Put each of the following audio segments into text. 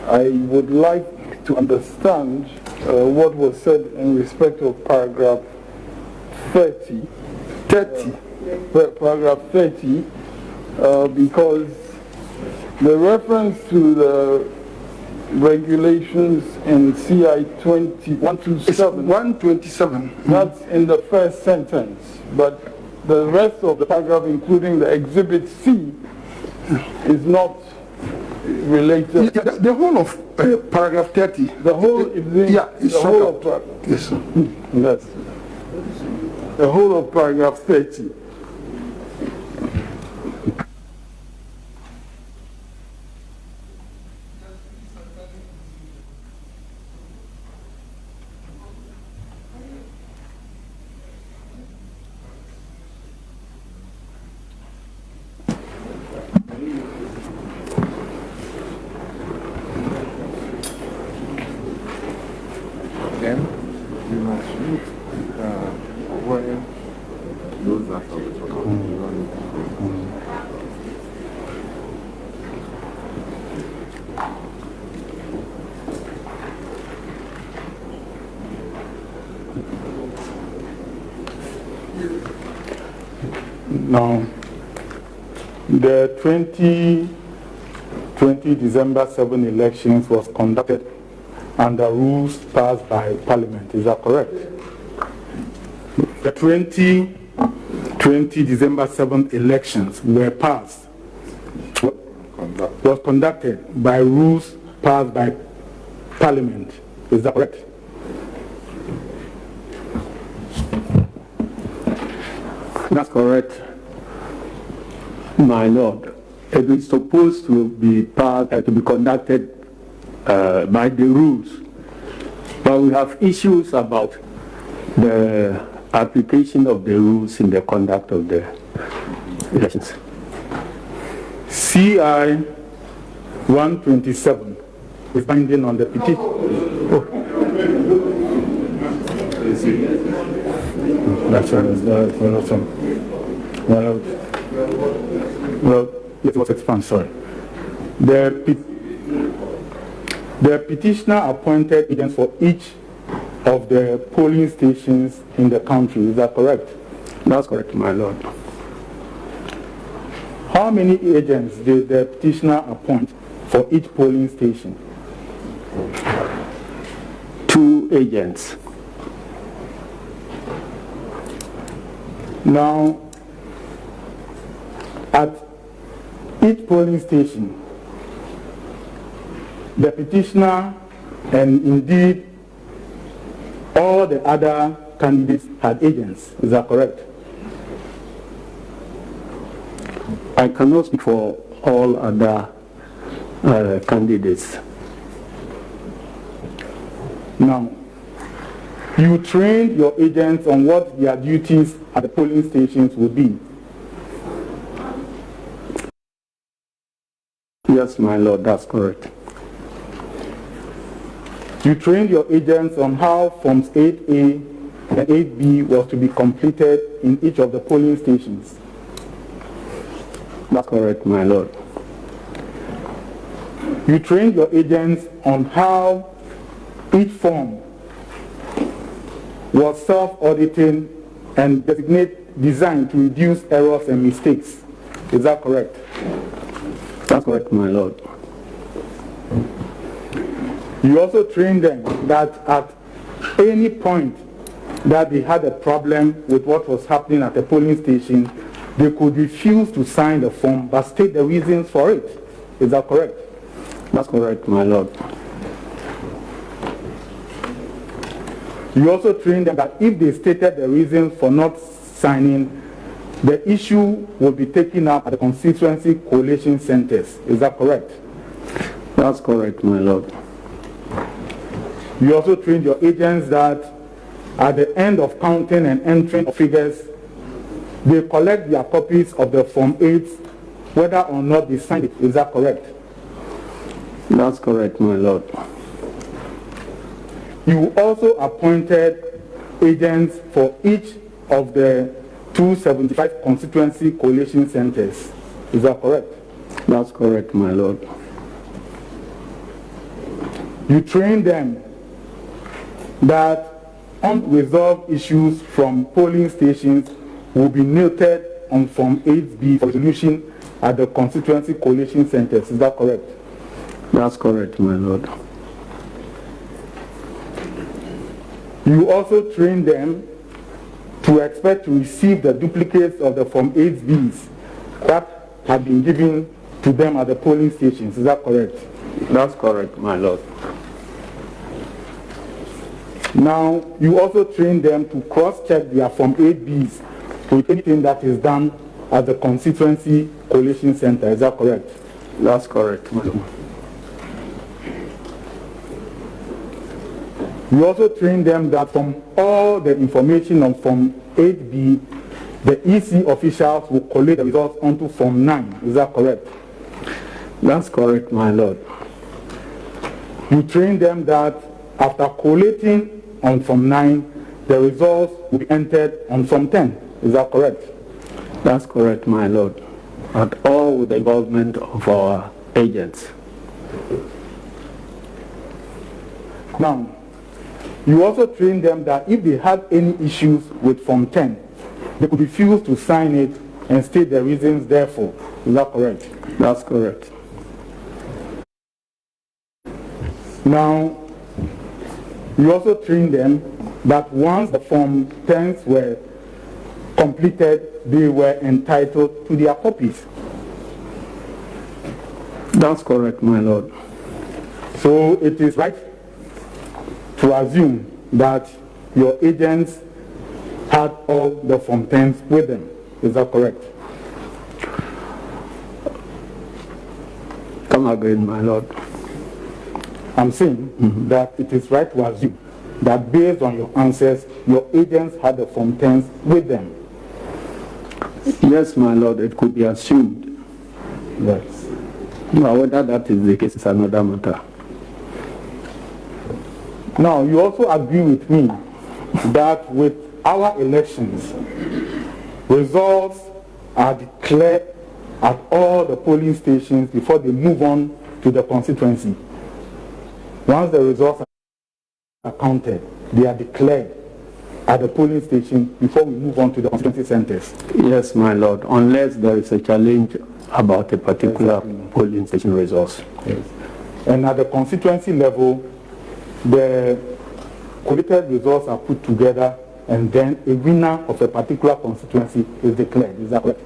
I would like to understand what was said in respect of paragraph 30. Paragraph 30, because the reference to the regulations in CI 127, that's in the first sentence, but the rest of the paragraph, including the Exhibit C, is not related. The whole of paragraph 30. The whole is in, yeah, it's the whole of yes. Yes. The whole of paragraph 30. Then we must look where those are from. Now, the 2020 December 7 elections was conducted under rules passed by Parliament. Is that correct? The 2020 December 7 elections were passed, was conducted by rules passed by Parliament. Is that correct? That's correct, my lord. It is supposed to be conducted by the rules, but we have issues about the application of the rules in the conduct of the elections. CI 127 is binding on the petition. Oh. That's right. Well, it was expanded, sorry. The petitioner appointed agents for each of the polling stations in the country. Is that correct? That's correct, my lord. How many agents did the petitioner appoint for each polling station? 2 agents. Now, at each polling station, the petitioner and indeed all the other candidates had agents. Is that correct? I cannot speak for all other candidates. Now, you trained your agents on what their duties at the polling stations would be. Yes, my lord, that's correct. You trained your agents on how Forms 8A and 8B was to be completed in each of the polling stations. That's correct, my lord. You trained your agents on how each form was self-auditing and designed to reduce errors and mistakes. Is that correct? That's correct, my lord. You also trained them that at any point that they had a problem with what was happening at the polling station, they could refuse to sign the form but state the reasons for it. Is that correct? That's correct, my lord. You also trained them that if they stated the reasons for not signing, the issue will be taken up at the constituency coalition centers. Is that correct? That's correct, my lord. You also trained your agents that at the end of counting and entering of figures, they collect their copies of the Form 8, whether or not they signed it. Is that correct? That's correct, my lord. You also appointed agents for each of the 275 constituency coalition centers. Is that correct? That's correct, my lord. You train them that unresolved issues from polling stations will be noted on Form 8B for resolution at the constituency collation centers. Is that correct? That's correct, my lord. You also train them to expect to receive the duplicates of the Form 8Bs that have been given to them at the polling stations. Is that correct? That's correct, my lord. Now, you also train them to cross-check their Form 8Bs with anything that is done at the constituency collation center. Is that correct? That's correct, my lord. You also train them that from all the information on Form 8B, the EC officials will collate the results onto Form 9. Is that correct? That's correct, my lord. You train them that after collating on Form 9, the results will be entered on Form 10. Is that correct? That's correct, my lord. But all with the involvement of our agents. Now, you also train them that if they had any issues with Form 10, they could refuse to sign it and state the reasons therefore. Is that correct? That's correct. Now, you also train them that once the Form 10s were completed, they were entitled to their copies. That's correct, my lord. So it is right to assume that your agents had all the Form 10s with them. Is that correct? Come again, my lord. I'm saying that it is right to assume that based on your answers, your agents had the Form 10s with them. Yes, my lord, it could be assumed. Yes. Now, whether that is the case is another matter. Now, you also agree with me that with our elections, results are declared at all the polling stations before they move on to the constituency. Once the results are counted, they are declared at the polling station before we move on to the constituency centers. Yes, my lord, unless there is a challenge about a particular polling station results. Yes. And at the constituency level, the collated results are put together and then a winner of a particular constituency is declared. Is that correct?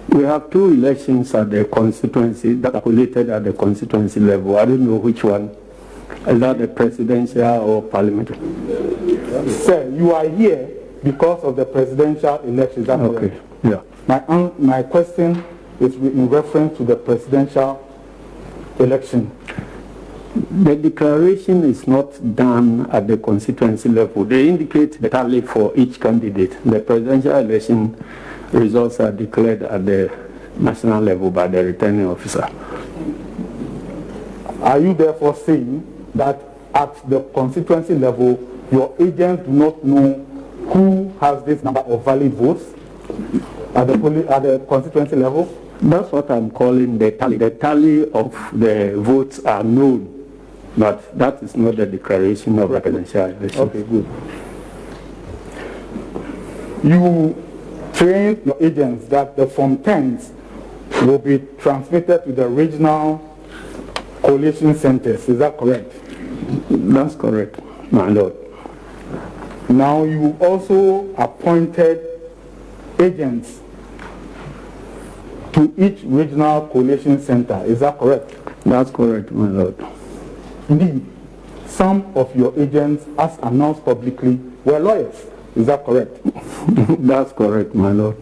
We have two elections at the constituency that are collated at the constituency level. I don't know which one. Is that the presidential or parliamentary? Sir, you are here because of the presidential election. Is that Okay. correct? Yeah. My question is in reference to the presidential election. The declaration is not done at the constituency level. They indicate the tally for each candidate. The presidential election results are declared at the national level by the returning officer. Are you therefore saying that at the constituency level, your agents do not know who has this number of valid votes at the constituency level? That's what I'm calling the tally. The tally of the votes are known, but that is not the declaration of the presidential election. Okay, good. You train your agents that the Form 10s will be transmitted to the regional collation centers. Is that correct? That's correct, my lord. Now you also appointed agents to each regional collation center. Is that correct? That's correct, my lord. Indeed, some of your agents, as announced publicly, were lawyers. Is that correct? That's correct, my lord.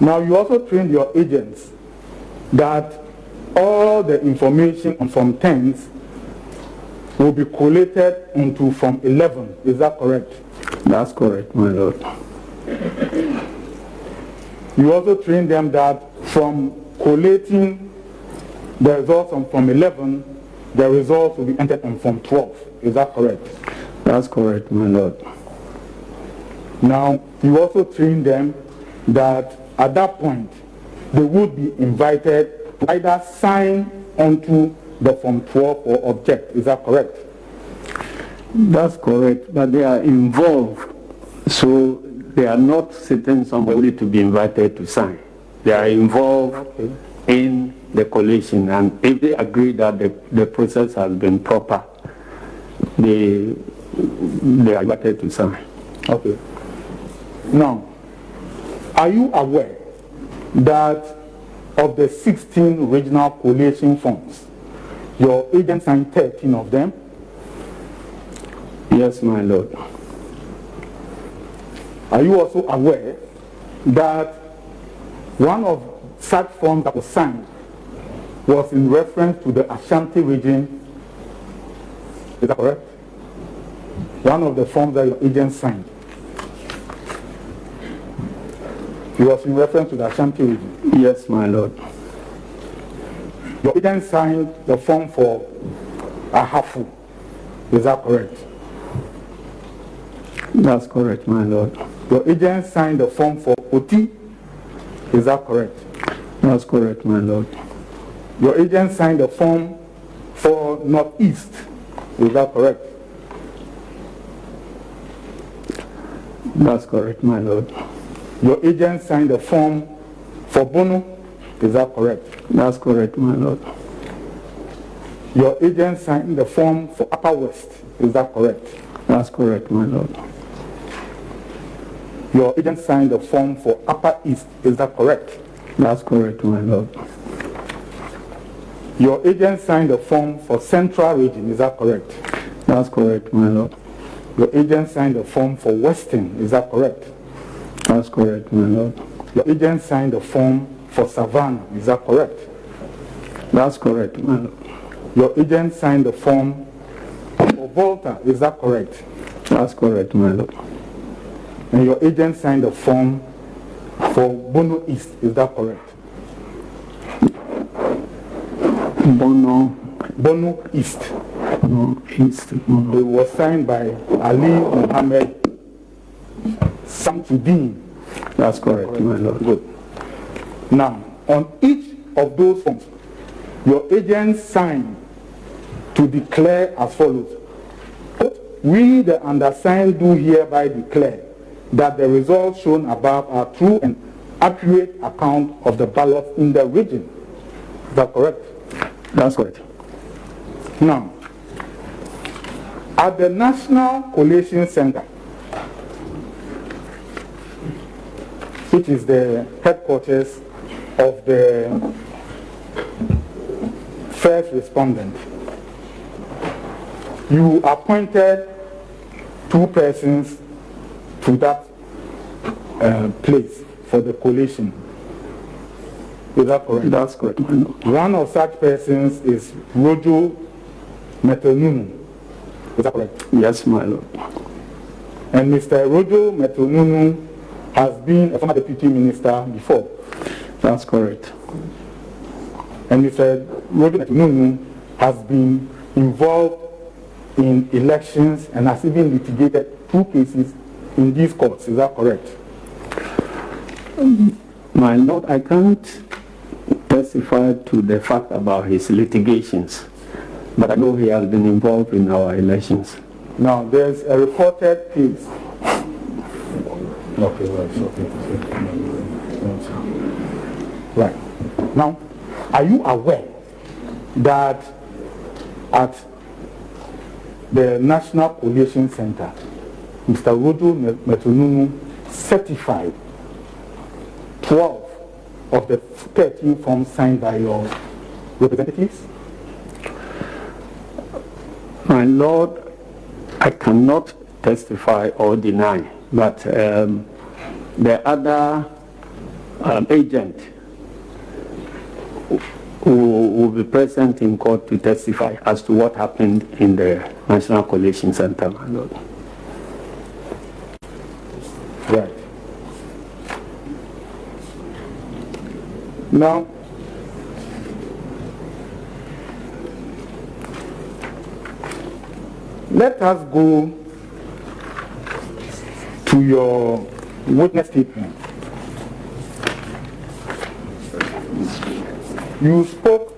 Now, you also trained your agents that all the information on Form 10s will be collated into Form 11. Is that correct? That's correct, my lord. You also trained them that from collating the results on Form 11, the results will be entered on Form 12. Is that correct? That's correct, my lord. Now, you also train them that at that point, they would be invited to either sign onto the Form 12 or object. Is that correct? That's correct, but they are involved, so they are not sitting somebody to be invited to sign. They are involved in the collation, and if they agree that the process has been proper, they are invited to sign. Okay. Now, are you aware that of the 16 regional collation forms, your agent signed 13 of them? Yes, my lord. Are you also aware that one of such forms that was signed was in reference to the Ashanti region? Is that correct? One of the forms that your agent signed, it was in reference to the Ashanti region? Yes, my lord. Your agent signed the form for Ahafu. Is that correct? That's correct, my lord. Your agent signed the form for Oti. Is that correct? That's correct, my lord. Your agent signed the form for Northeast. Is that correct? That's correct, my lord. Your agent signed the form for Bono. Is that correct? That's correct, my lord. Your agent signed the form for Upper West. Is that correct? That's correct, my lord. Your agent signed the form for Upper East. Is that correct? That's correct, my lord. Your agent signed the form for Central Region. Is that correct? That's correct, my lord. Your agent signed the form for Western. Is that correct? That's correct, my lord. Your agent signed the form for Savannah. Is that correct? That's correct, my lord. Your agent signed the form for Volta. Is that correct? That's correct, my lord. And your agent signed the form for Bono East. Is that correct? Bono East. Bono East. Bono. It was signed by Ali Mohammed Samsudin. That's correct, my lord. Good. Now, on each of those forms, your agent signed to declare as follows. We, the undersigned, do hereby declare that the results shown above are true and accurate account of the ballots in the region. Is that correct? That's correct. Now, at the National Collation Center, which is the headquarters of the first respondent, you appointed 2 persons to that place for the collation. Is that correct? That's correct, my lord. One of such persons is Rojo Metonunu. Is that correct? Yes, my lord. And Mr. Rojo Metonunu has been a former deputy minister before. That's correct. And Mr. Rojo Metonunu has been involved in elections and has even litigated 2 cases in these courts. Is that correct? My lord, I can't testify to the fact about his litigations, but I know he has been involved in our elections. Now, there's a reported case. Okay, right. Now, are you aware that at the National Collation Center, Mr. Rojo Metonunu certified 12 of the 13 forms signed by your representatives? My lord, I cannot testify or deny, but the other agent who will be present in court to testify as to what happened in the National Collation Center, my lord. Right. Now, let us go to your witness statement. You spoke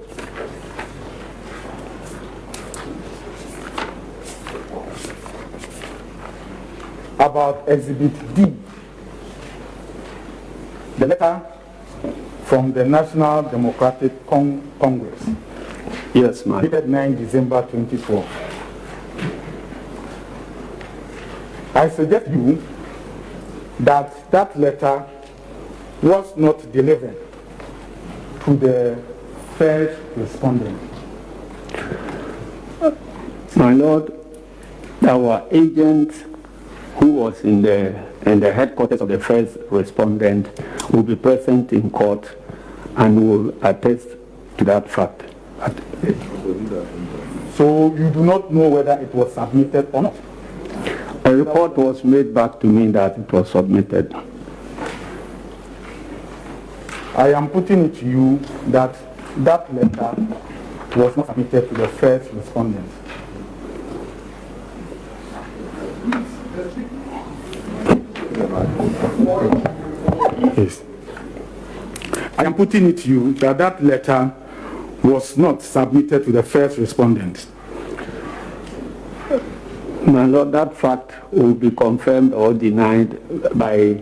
about Exhibit D, the letter from the National Democratic Congress. Yes, ma'am. Dated 9 December 2012. I suggest you that that letter was not delivered to the first respondent. My Lord, our agent who was in the headquarters of the first respondent will be present in court and will attest to that fact. So you do not know whether it was submitted or not? A report was made back to me that it was submitted. I am putting it to you that that letter was not submitted to the first respondent. Yes. I am putting it to you that that letter was not submitted to the first respondent. My Lord, that fact will be confirmed or denied by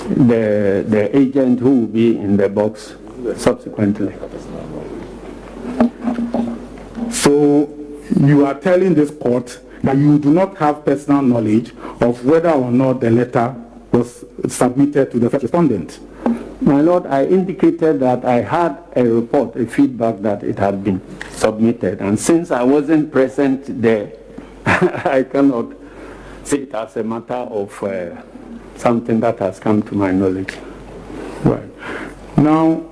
the agent who will be in the box subsequently. So you are telling this court that you do not have personal knowledge of whether or not the letter was submitted to the first respondent. My Lord, I indicated that I had a report, a feedback that it had been submitted, and since I wasn't present there, I cannot say it as a matter of something that has come to my knowledge. Right. Now,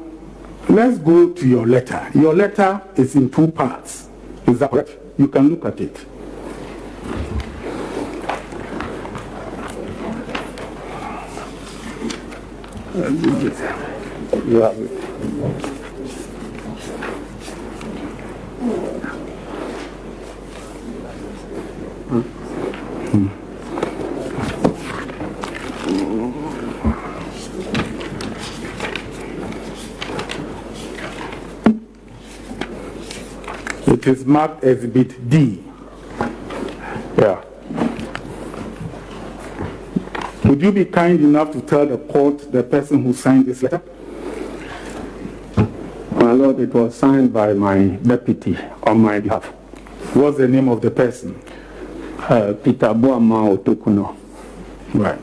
let's go to your letter. Your letter is in two parts. Is that correct? You can look at it. You have it. It is marked Exhibit D. Yeah. Would you be kind enough to tell the court the person who signed this letter? My Lord, it was signed by my deputy on my behalf. What's the name of the person? Peter Boama Otokuno. Right.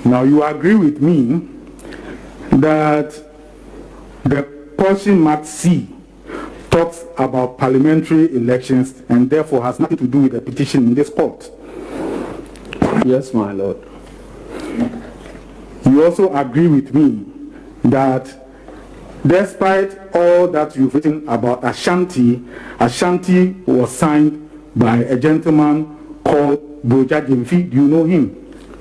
Now you agree with me that the portion marked C talks about parliamentary elections and therefore has nothing to do with the petition in this court. Yes, my Lord. You also agree with me that despite all that you've written about Ashanti, Ashanti was signed by a gentleman called Broja Jemfi. Do you know him?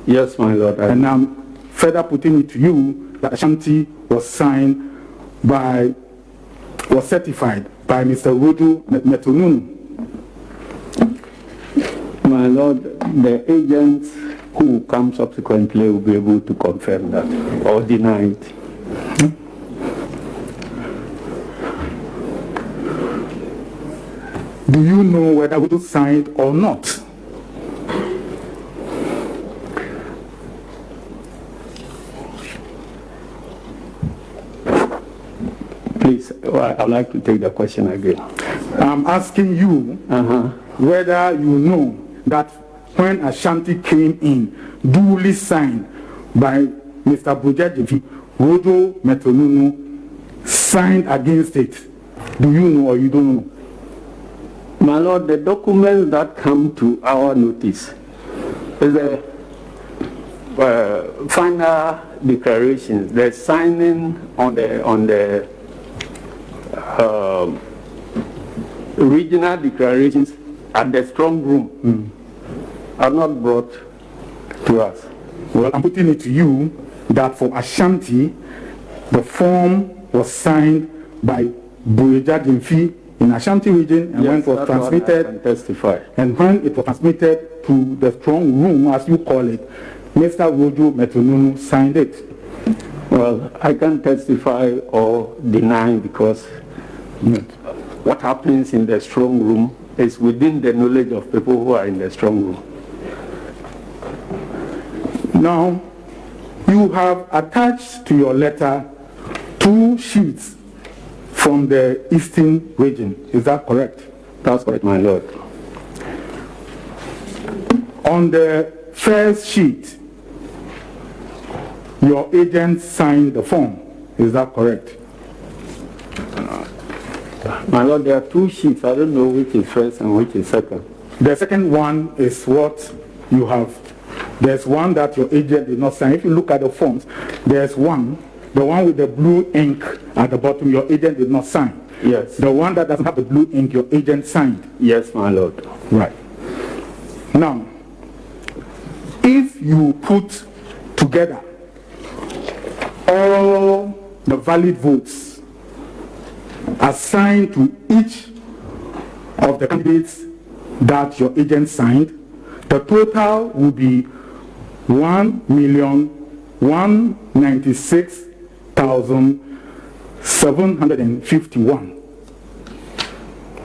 Yes, my Lord. And I'm further putting it to you that Ashanti was certified by Mr. Rodo Metonunu. My Lord, the agents who will come subsequently will be able to confirm that or deny it. Do you know whether Rodo signed or not? Please, I'd like to take the question again. I'm asking you whether you know that when Ashanti came in, duly signed by Mr. Broja Jemfi, Rodo Metonunu signed against it. Do you know or you don't know? My Lord, the documents that come to our notice is the final declarations, the signing on the regional declarations at the strong room are not brought to us. Well, I'm putting it to you that for Ashanti, the form was signed by Broja Jemfi in Ashanti region, and when it was transmitted, testify. and when it was transmitted to the strong room, as you call it, Mr. Rojo Metununu signed it. Well, I can't testify or deny because what happens in the strong room is within the knowledge of people who are in the strong room. Now, you have attached to your letter 2 sheets from the Eastern region. Is that correct? That's correct, my lord. On the first sheet, your agent signed the form. Is that correct? My lord, there are 2 sheets. I don't know which is first and which is second. The second one is what you have. There's one that your agent did not sign. If you look at the forms, there's one, the one with the blue ink at the bottom, your agent did not sign. Yes. The one that doesn't have the blue ink, your agent signed. Yes, my lord. Right. Now, if you put together all the valid votes assigned to each of the candidates that your agent signed, the total will be 1,196,751,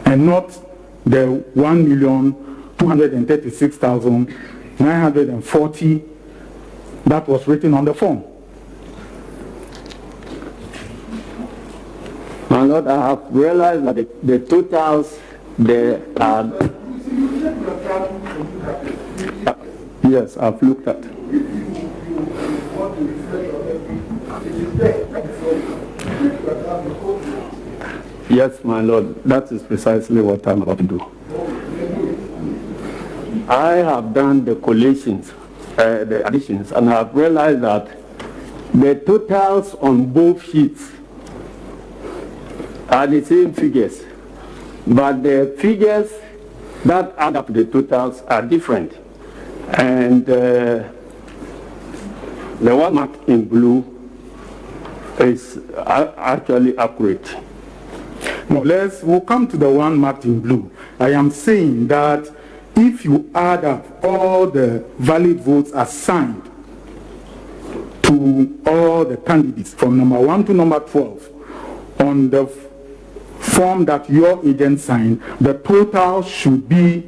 and not the 1,236,940 that was written on the form. My lord, I have realized that the totals there are. Yes, I've looked at. Yes, my lord, that is precisely what I'm about to do. I have done the collations, the additions, and I have realized that the totals on both sheets are the same figures, but the figures that add up to the totals are different. And the one marked in blue is actually accurate. Now we'll come to the one marked in blue. I am saying that if you add up all the valid votes assigned to all the candidates from number 1 to number 12 on the form that your agent signed, the total should be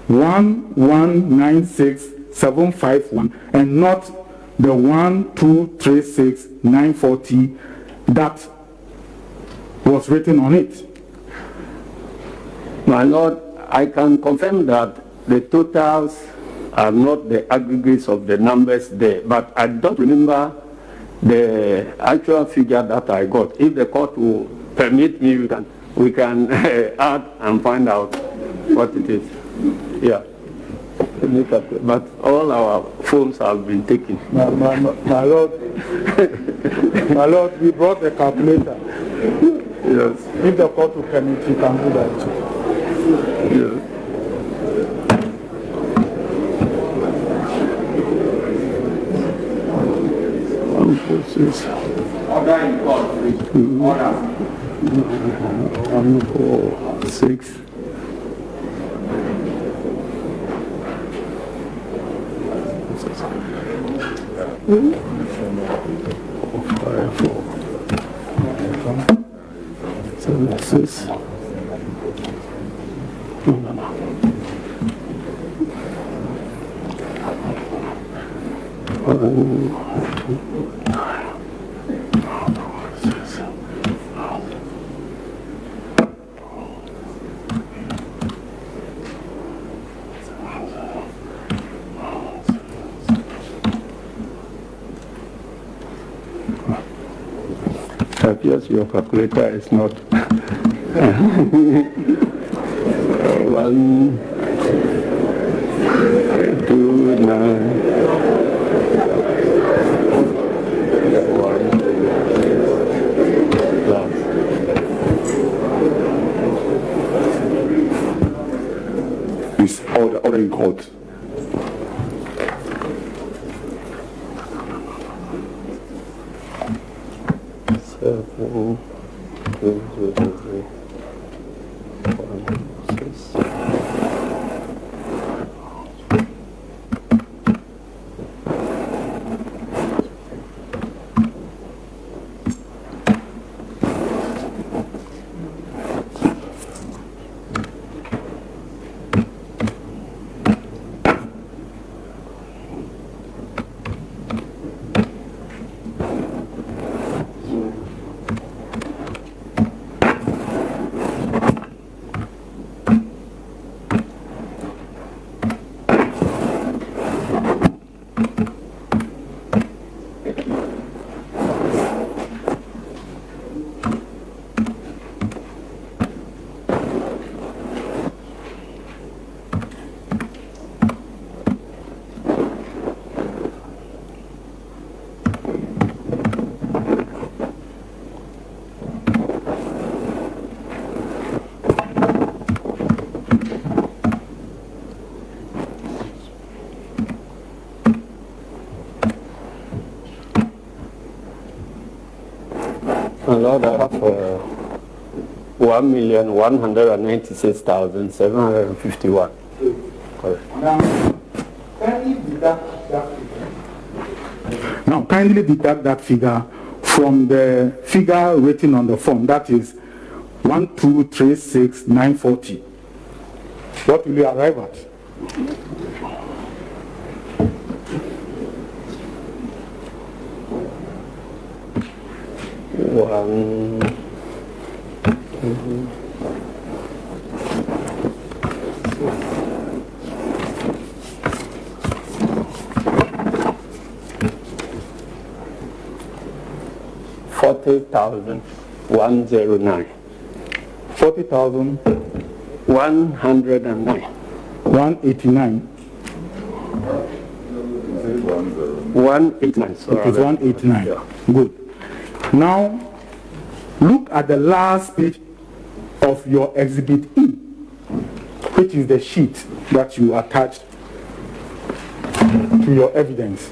1,196,751 and not the 1,236,940 that was written on it. My lord, I can confirm that the totals are not the aggregates of the numbers there, but I don't remember the actual figure that I got. If the court will permit me, we can add and find out what it is. Yeah. But all our phones have been taken. My lord, my lord, we brought the calculator. Yes. If the court will permit, you can do that. Yes. Order in court, please. Order. 146. Yes, your calculator is not. 1, 2, 9. It's order in court. Lord, I have 1,196,751. Correct. Now, kindly deduct that figure from the figure written on the form. That is 1,236,940. What will you arrive at? $40,109. 40,000. 109. 189. 189. Sorry. It is 189. Yeah. Good. Now, look at the last page of your Exhibit E, which is the sheet that you attached to your evidence.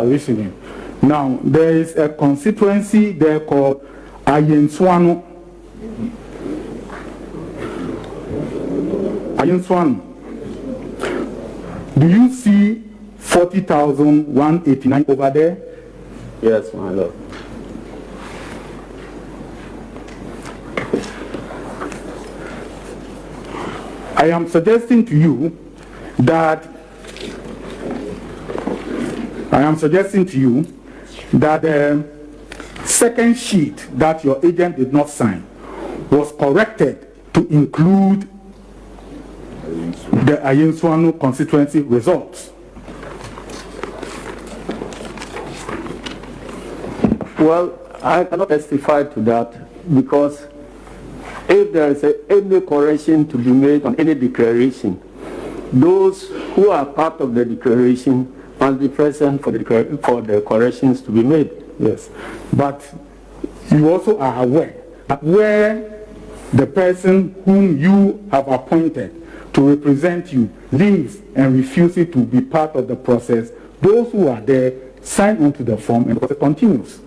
Listening. Now, there is a constituency there called Ayenswano. Ayenswano. Do you see 40,189 over there? Yes, my lord. I am suggesting to you that the second sheet that your agent did not sign was corrected to include the Ayenswano constituency results. Well, I cannot testify to that because if there is any correction to be made on any declaration, those who are part of the declaration must be present for the corrections to be made. Yes, but you also are aware that where the person whom you have appointed to represent you leaves and refuses to be part of the process, those who are there sign onto the form and the process continues.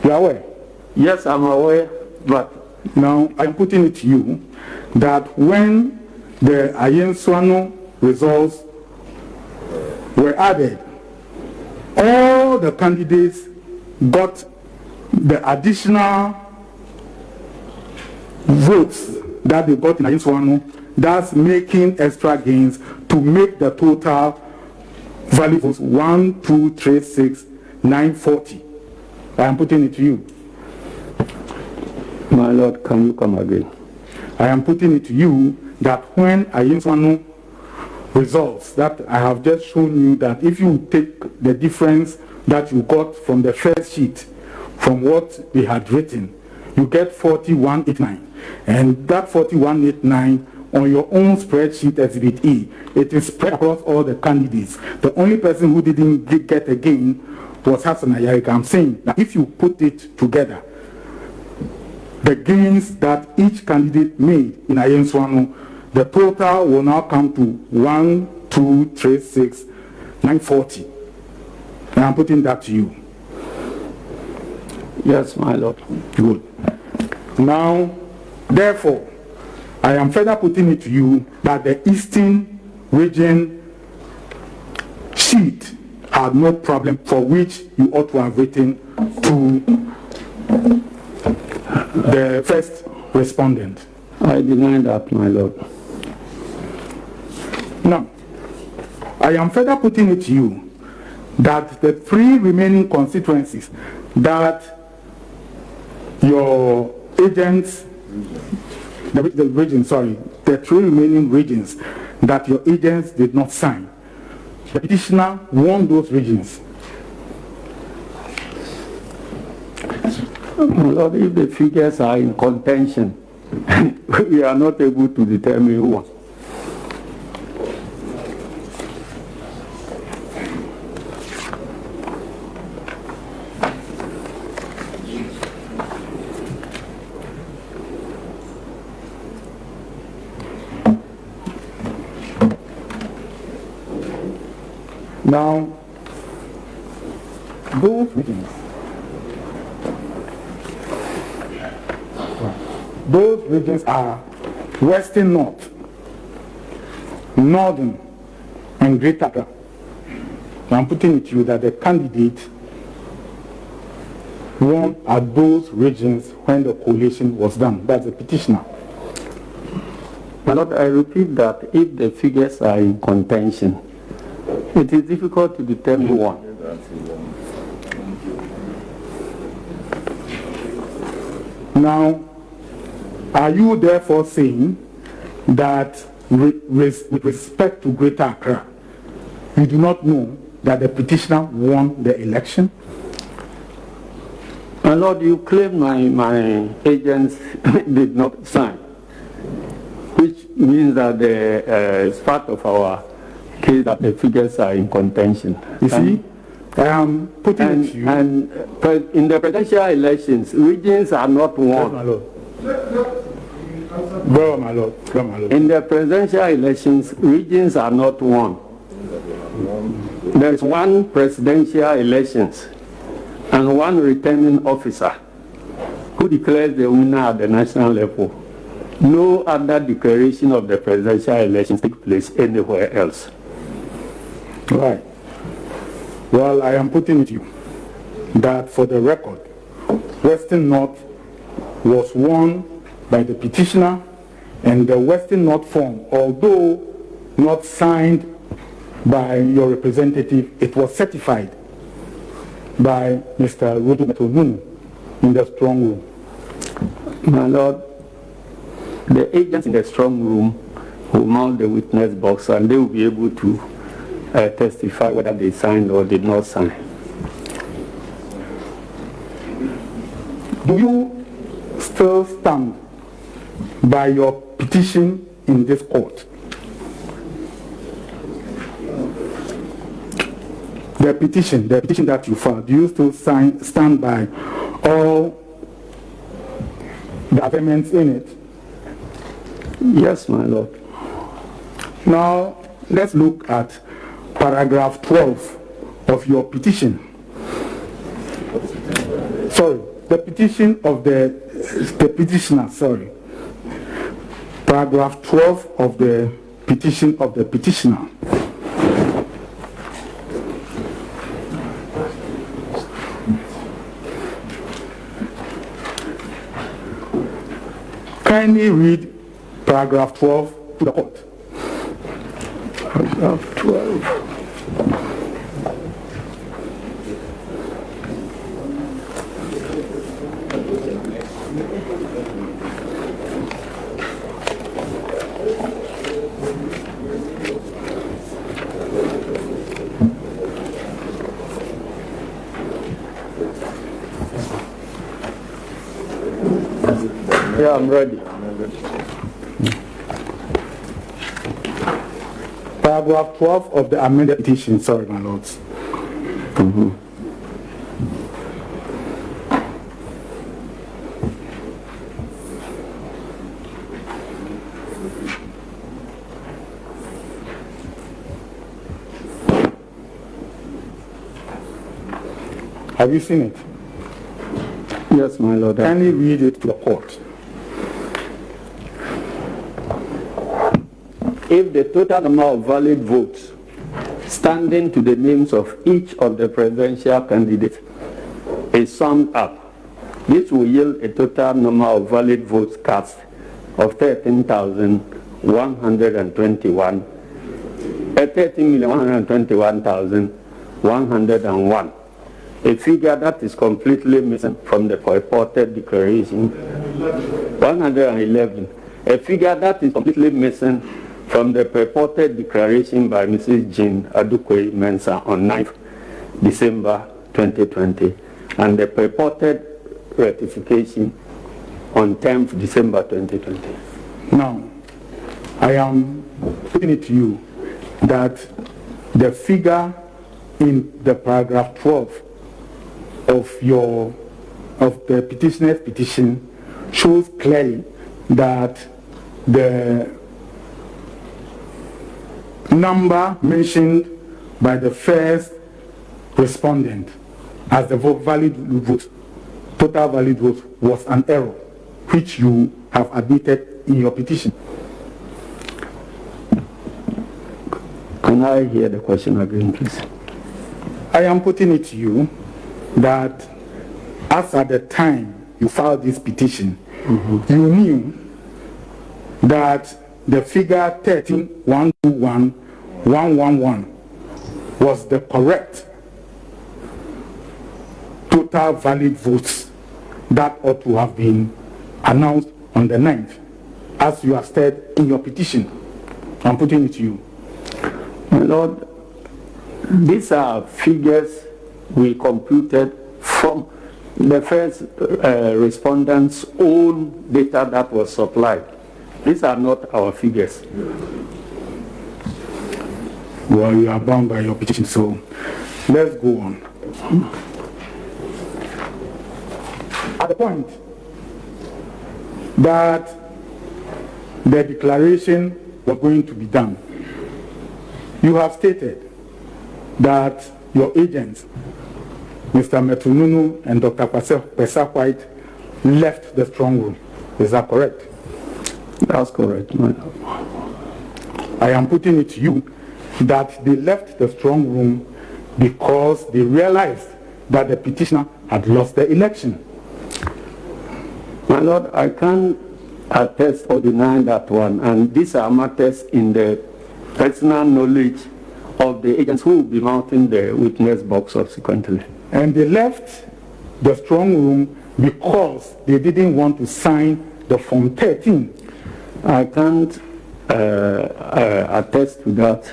You are aware? Yes, I'm aware, but now I'm putting it to you that when the Ayenswano results were added, all the candidates got the additional votes that they got in Ayenswano, thus making extra gains to make the total value was 1,236,940. I am putting it to you. My lord, can you come again? I am putting it to you that when Ayenswano results that I have just shown you, that if you take the difference that you got from the first sheet from what they had written, you get 4189, and that 4189 on your own spreadsheet Exhibit E, it is spread across all the candidates. The only person who didn't get a gain was Hassan Ayarika. I'm saying that if you put it together, the gains that each candidate made in Ayenswano, the total will now come to 1,236,940. And I'm putting that to you. Yes, my lord. Good. Now, therefore, I am further putting it to you that the Eastern region sheet had no problem for which you ought to have written to the first respondent. I deny that, my lord. Now, I am further putting it to you that the three remaining constituencies that your agents, the three remaining regions that your agents did not sign, the petitioner won those regions. My lord, if the figures are in contention, we are not able to determine one. Now, those regions are Western North, Northern, and Greater Accra. I'm putting it to you that the candidate won at those regions when the coalition was done. That's the petitioner. My Lord, I repeat that if the figures are in contention, it is difficult to determine one. Now, are you therefore saying that with respect to Greater Accra, you do not know that the petitioner won the election? My Lord, you claim my agents did not sign, which means that it's part of our case that the figures are in contention. You see, I am putting it to you. And in the presidential elections, regions are not won. Yes, my Lord. Go, my Lord. Go, my Lord. In the presidential elections, regions are not won. There is one presidential elections and one returning officer who declares the winner at the national level. No other declaration of the presidential elections takes place anywhere else. Right. Well, I am putting it to you that for the record, Western North was won by the petitioner, and the Western North form, although not signed by your representative, it was certified by Mr. Rodo in the strong room. My Lord, the agents in the strong room will mount the witness box and they will be able to testify whether they signed or did not sign. Do you still stand by your petition in this court? The petition that you filed, do you still stand by all the amendments in it? Yes, my Lord. Now, let's look at paragraph 12 of your petition. Sorry, the petition of the petitioner, sorry. Paragraph 12 of the petition of the petitioner. Kindly read paragraph 12 to the court. Paragraph 12. Yeah, I'm ready. Paragraph 12 of the amended petition, sorry, my lords. Have you seen it? Yes, my Lord. Kindly read it to the court. If the total number of valid votes standing to the names of each of the presidential candidates is summed up, this will yield a total number of valid votes cast of 13,121, 13,121,101, a figure that is completely missing from the purported declaration, 111, a figure that is completely missing from the purported declaration by Mrs. Jean Adukwe Mensah on 9th December 2020 and the purported ratification on 10th December 2020. Now, I am putting it to you that the figure in the paragraph 12 of the petitioner's petition shows clearly that the number mentioned by the first respondent as the valid vote, total valid vote, was an error, which you have admitted in your petition. Can I hear the question again, please? I am putting it to you that as at the time you filed this petition, you knew that the figure 13,121,111 was the correct total valid votes that ought to have been announced on the 9th, as you have said in your petition. I'm putting it to you. My Lord, these are figures we computed from the first respondent's own data that was supplied. These are not our figures. Well, you are bound by your petition, so let's go on. At the point that the declaration was going to be done, you have stated that your agents, Mr. Metununu and Dr. Pesa White, left the strong room. Is that correct? That's correct, madam. I am putting it to you that they left the strong room because they realized that the petitioner had lost the election. My Lord, I can't attest or deny that one, and these are matters in the personal knowledge of the agents who will be mounting the witness box subsequently. And they left the strong room because they didn't want to sign the Form 13. I can't attest to that.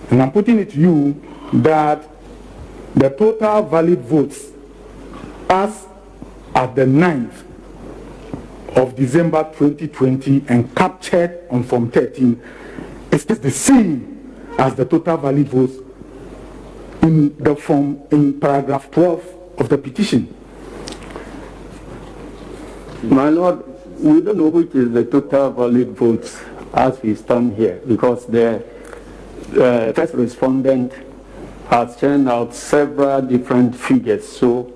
And I'm putting it to you that the total valid votes as at the 9th of December 2020 and captured on Form 13 is the same as the total valid votes in the form in paragraph 12 of the petition. My Lord, we don't know which is the total valid votes as we stand here, because the first respondent has churned out several different figures. So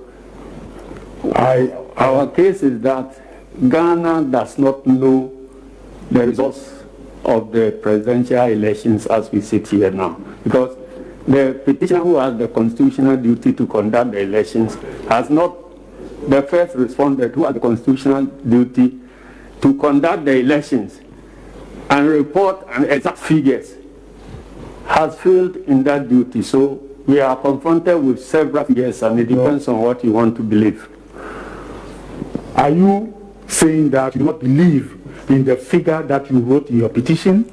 our case is that Ghana does not know the results of the presidential elections as we sit here now, because the petitioner who has the constitutional duty to conduct the elections has not, the first respondent who has the constitutional duty to conduct the elections and report and exact figures has failed in that duty. So we are confronted with several figures, and it depends on what you want to believe. Are you saying that you do not believe in the figure that you wrote in your petition?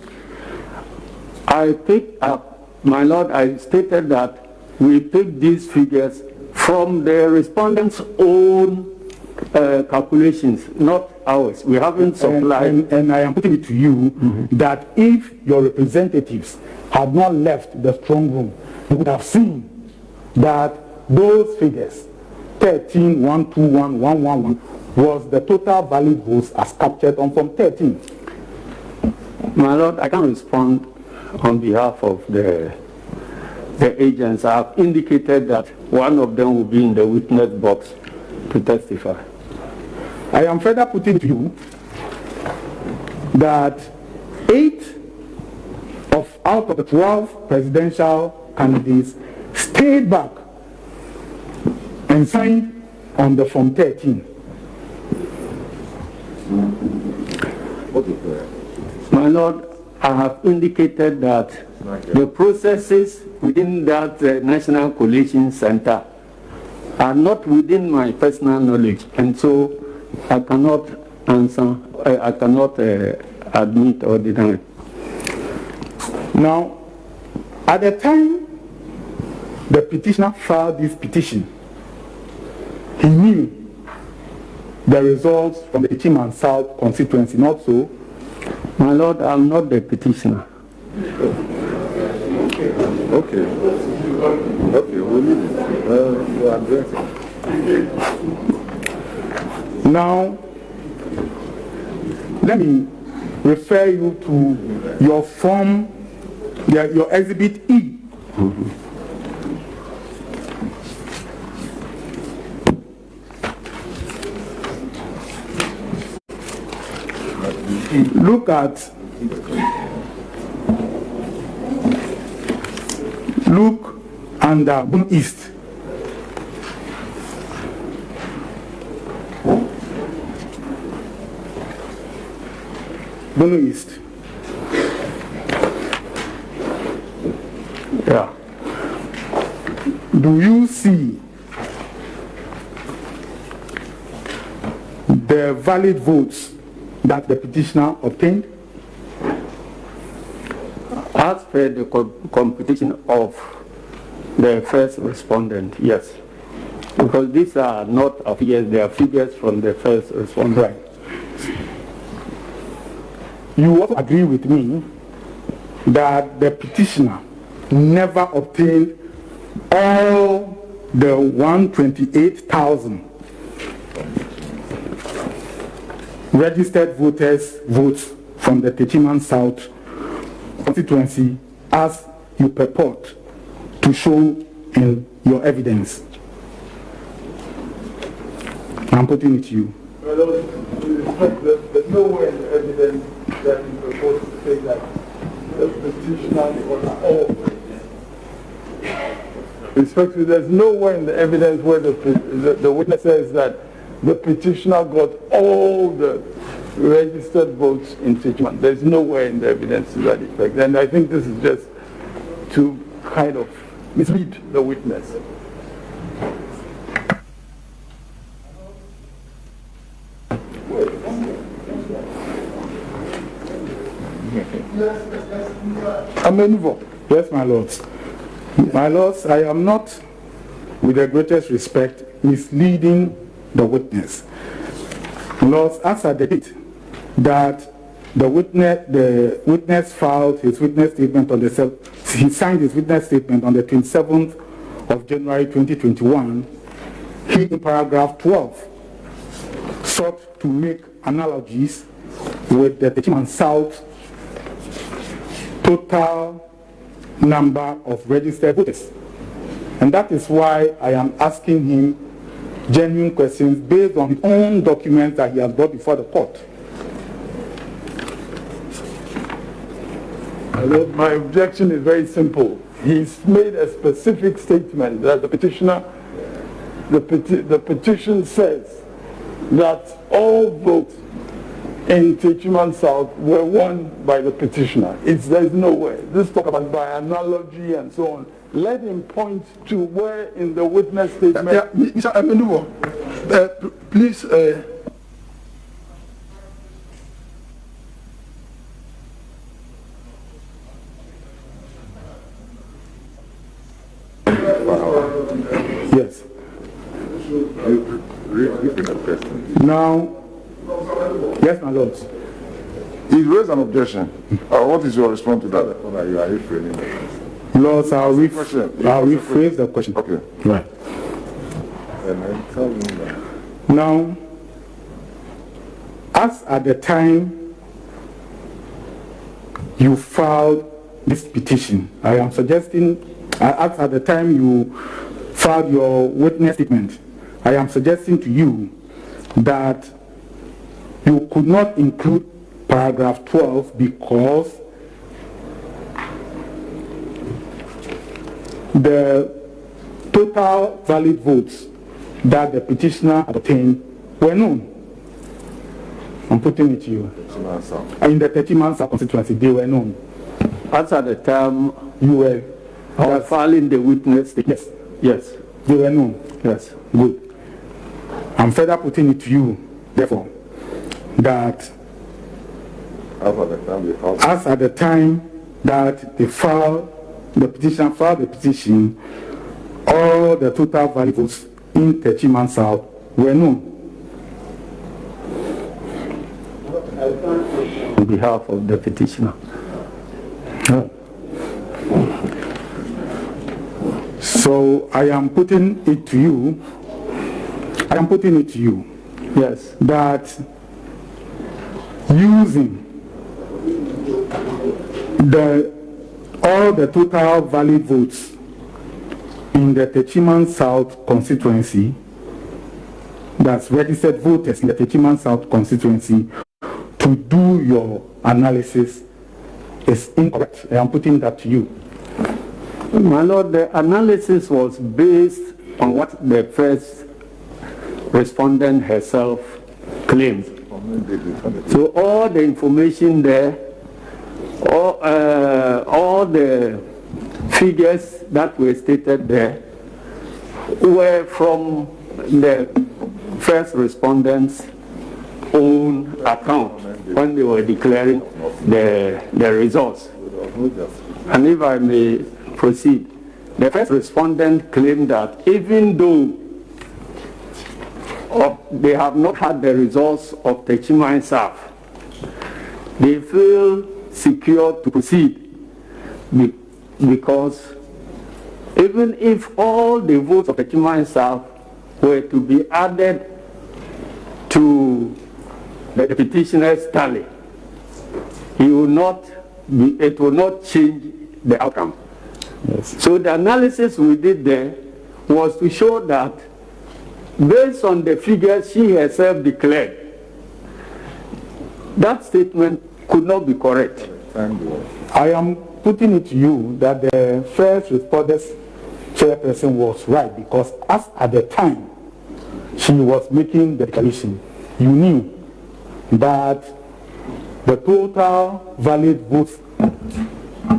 I picked up, my Lord, I stated that we picked these figures from the respondents' own calculations, not ours. We haven't supplied. And I am putting it to you that if your representatives had not left the strong room, you would have seen that those figures, 13,121,111, was the total valid votes as captured on Form 13. My Lord, I can respond on behalf of the agents. I have indicated that one of them will be in the witness box to testify. I am further putting to you that 8 out of the 12 presidential candidates stayed back and signed on the Form 13. My Lord, I have indicated that the processes within that National Coalition Center are not within my personal knowledge, and so I cannot answer, I cannot admit or deny. Now, at the time the petitioner filed this petition, he knew the results from the Ichiman South constituency, not so? My Lord, I'm not the petitioner. Okay, we'll leave it. We'll address it. Now, let me refer you to your form, your Exhibit E Look at under Boone East. Boone East. Yeah. Do you see the valid votes that the petitioner obtained? As per the computation of the first respondent, yes. Because these are not figures, they are figures from the first respondent. Right. You also agree with me that the petitioner never obtained all the 128,000 registered voters' votes from the Techiman South constituency as you purport to show in your evidence. I'm putting it to you. Well, there's nowhere in the evidence that you propose to say that the petitioner was all. Respectfully, there's nowhere in the evidence where the witness says that the petitioner got all the registered votes in Techiman. There's nowhere in the evidence to that effect. And I think this is just to kind of mislead the witness. Amenuvo. Yes, my lords. My lords, I am not, with the greatest respect, misleading the witness. Lords, as I did that the witness filed his witness statement on he signed his witness statement on the 27th of January 2021. He, in paragraph 12, sought to make analogies with the Techiman South total number of registered voters. And that is why I am asking him genuine questions based on his own documents that he has brought before the court. My objection is very simple. He's made a specific statement that the petitioner, the petition says that all votes in Techiman South were won by the petitioner. There's no way. This talk about by analogy and so on. Let him point to where in the witness statement. Mr. Amenuvo, please. Yes. Now, yes, my lords. He raised an objection. What is your response to that? You are refraining. Lords, I'll rephrase the question. Okay. Right. And then tell me that. Now, as at the time you filed this petition, I am suggesting, as at the time you filed your witness statement, I am suggesting to you that you could not include paragraph 12 because the total valid votes that the petitioner obtained were known. I'm putting it to you. In the 30-month constituency, they were known. As at the time You were filing the witness statement. yes, Yes. they were known. Yes. Good. I'm further putting it to you, therefore, that as at the time that the petitioner filed the petition, all the total valid votes in Techiman South were known. On behalf of the petitioner. So I am putting it to you. Yes. That using all the total valid votes in the Techiman South constituency, that's registered voters in the Techiman South constituency, to do your analysis is incorrect. I am putting that to you. My Lord, the analysis was based on what the first respondent herself claimed. So all the information there, all the figures that were stated there were from the first respondent's own account when they were declaring the results. And if I may proceed, the first respondent claimed that even though they have not had the results of the Techiman South, they feel secure to proceed because even if all the votes of the Techiman South were to be added to the petitioner's tally, it will not change the outcome. Yes. So the analysis we did there was to show that based on the figures she herself declared, that statement could not be correct. I am putting it to you that the first respondent's chairperson was right, because as at the time she was making the declaration, you knew that the total valid votes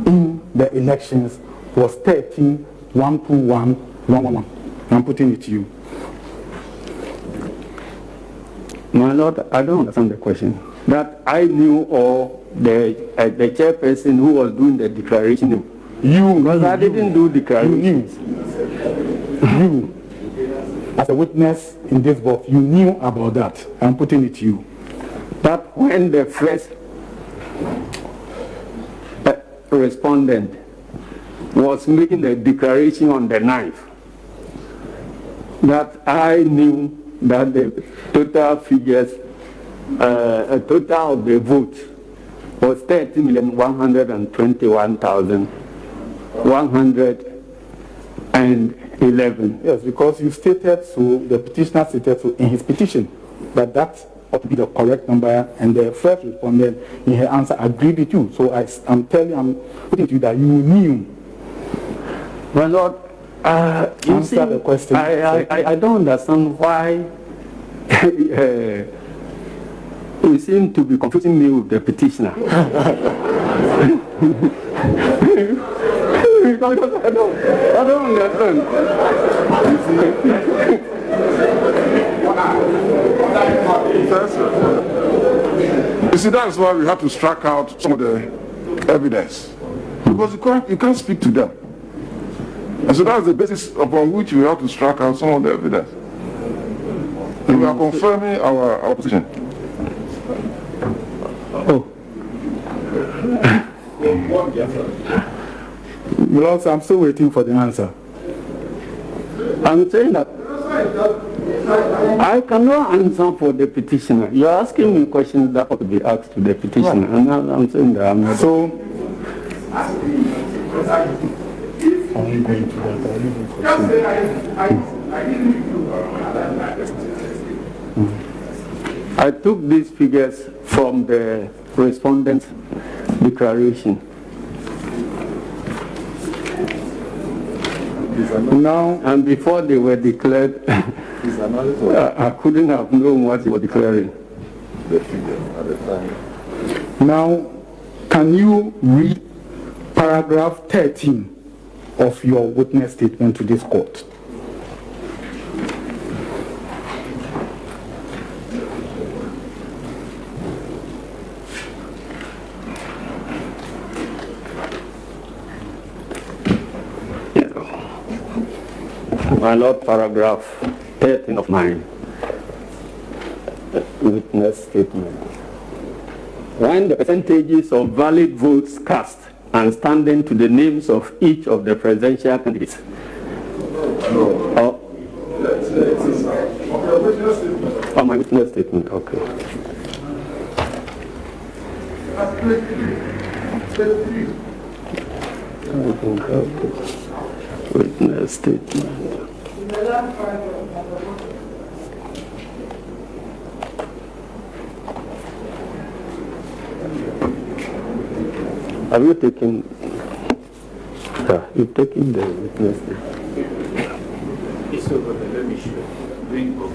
in the elections was 13,121,111. I'm putting it to you. My Lord, I don't understand the question. That I knew, or the chairperson who was doing the declaration knew. Because I didn't do declarations. You, as a witness in this box, you knew about that. I'm putting it to you. That when the first respondent was making the declaration on the 9th, that I knew that the total figures, total of the votes was 30,121,111. Yes, because you stated so, the petitioner stated so in his petition, but that ought to be the correct number, and the first respondent in her answer agreed with you. So I'm putting to you that you knew. My Lord, you see, answer the question. I don't understand why you seem to be confusing me with the petitioner. I don't understand. You see, that's why we have to strike out some of the evidence, because you can't speak to them. And so that's the basis upon which we have to strike out some of the evidence. And we are confirming our position. Oh. Well, I'm still waiting for the answer. I'm saying that I cannot answer for the petitioner. You're asking me questions that ought to be asked to the petitioner. Right. And I'm saying that I'm not. So, I'm going to that. I took these figures from the respondent's declaration. Now, and before they were declared, I couldn't have known what he was declaring. Now, can you read paragraph 13 of your witness statement to this court? My Lord, paragraph 13 of my witness statement. When the percentages of valid votes cast and standing to the names of each of the presidential candidates. Oh, my witness statement, okay. Witness statement. Have you taken? You've taken the witness statement. It's over there. Let me show you. Bring book.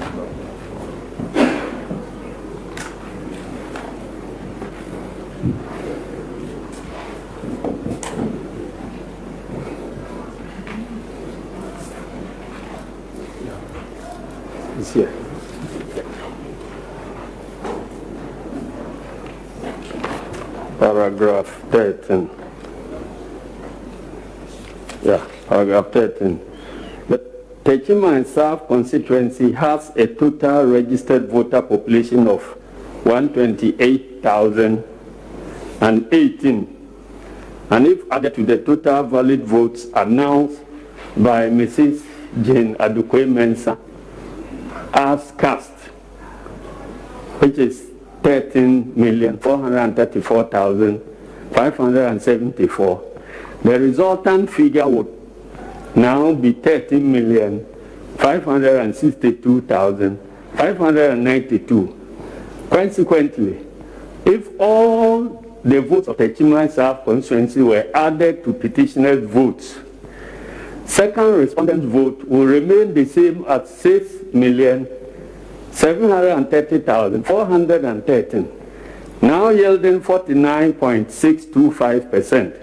It's here. Paragraph 13. Yeah, paragraph 13. The Techima and South constituency has a total registered voter population of 128,018. And if added to the total valid votes announced by Mrs. Jane Adukwe Mensah as cast, which is 13,434,574, the resultant figure would now be 13,562,592. Consequently, if all the votes of the Techima South constituency were added to petitioners' votes, second respondent's vote will remain the same at 6,730,413, now yielding 49.625%,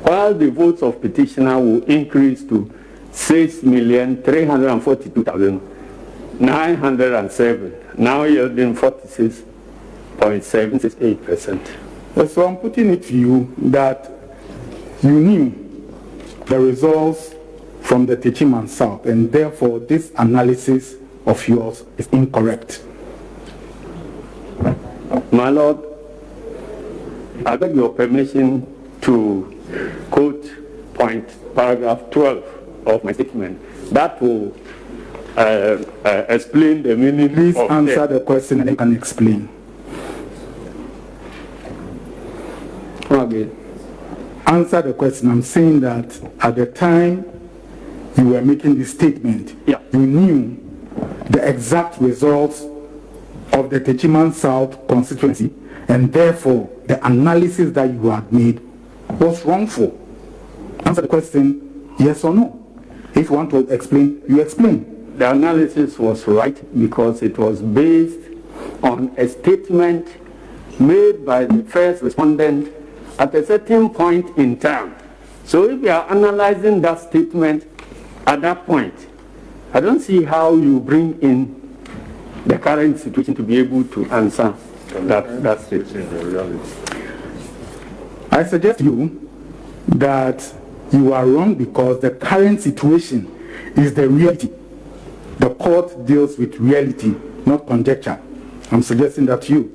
while the votes of petitioner will increase to 6,342,907, now yielding 46.768%. So I'm putting it to you that you knew the results from the Techima South, and therefore this analysis of yours is incorrect. My Lord, I beg your permission to quote paragraph 12 of my statement. That will explain the meaning. Please of answer the question and you can explain. Okay. Answer the question. I'm saying that at the time you were making this statement, Yeah. you knew the exact results of the Techima South constituency, and therefore the analysis that you had made was wrongful. Answer the question, yes or no. If you want to explain, you explain. The analysis was right because it was based on a statement made by the first respondent at a certain point in time. So if you are analyzing that statement at that point, I don't see how you bring in the current situation to be able to answer that statement. I suggest you that you are wrong because the current situation is the reality. The court deals with reality, not conjecture. I'm suggesting that to you.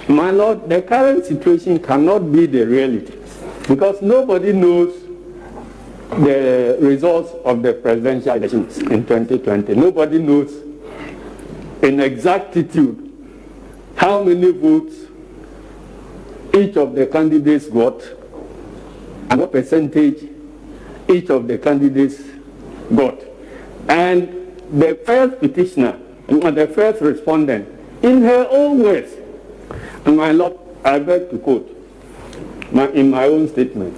My Lord, the current situation cannot be the reality because nobody knows the results of the presidential elections in 2020. Nobody knows in exactitude how many votes each of the candidates got and what percentage each of the candidates got. And the first petitioner, the first respondent, in her own words, and my Lord, I beg to quote in my own statement,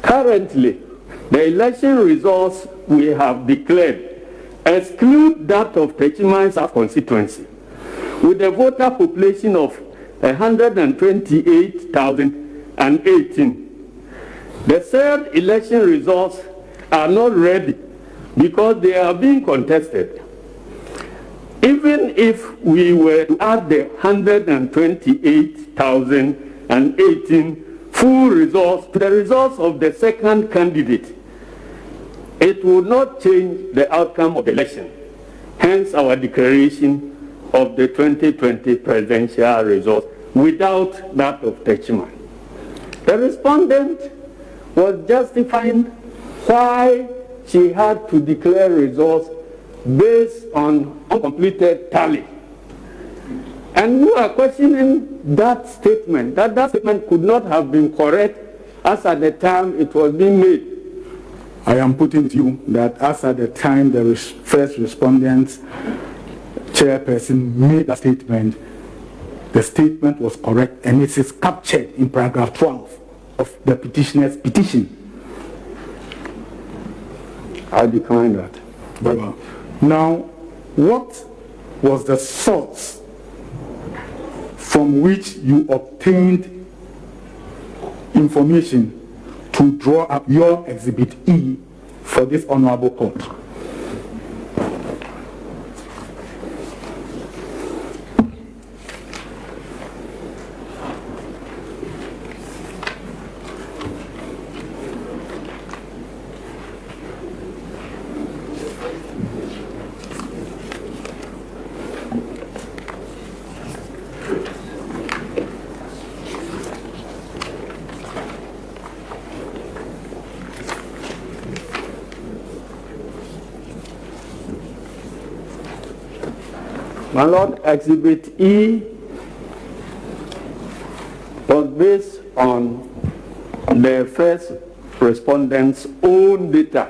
currently, the election results we have declared exclude that of Techima South constituency, with a voter population of 128,018. The third election results are not ready because they are being contested. Even if we were to add the 128,018 full results to the results of the second candidate, it would not change the outcome of the election. Hence our declaration of the 2020 presidential results without that of Techima. The respondent was justifying why she had to declare results based on uncompleted tally. And we are questioning that statement, that statement could not have been correct as at the time it was being made. I am putting to you that as at the time the first respondent's chairperson made a statement, the statement was correct and it is captured in paragraph 12 of the petitioner's petition. I decline that. Now, what was the source from which you obtained information to draw up your Exhibit E for this honorable court? My Lord, Exhibit E was based on the first respondent's own data.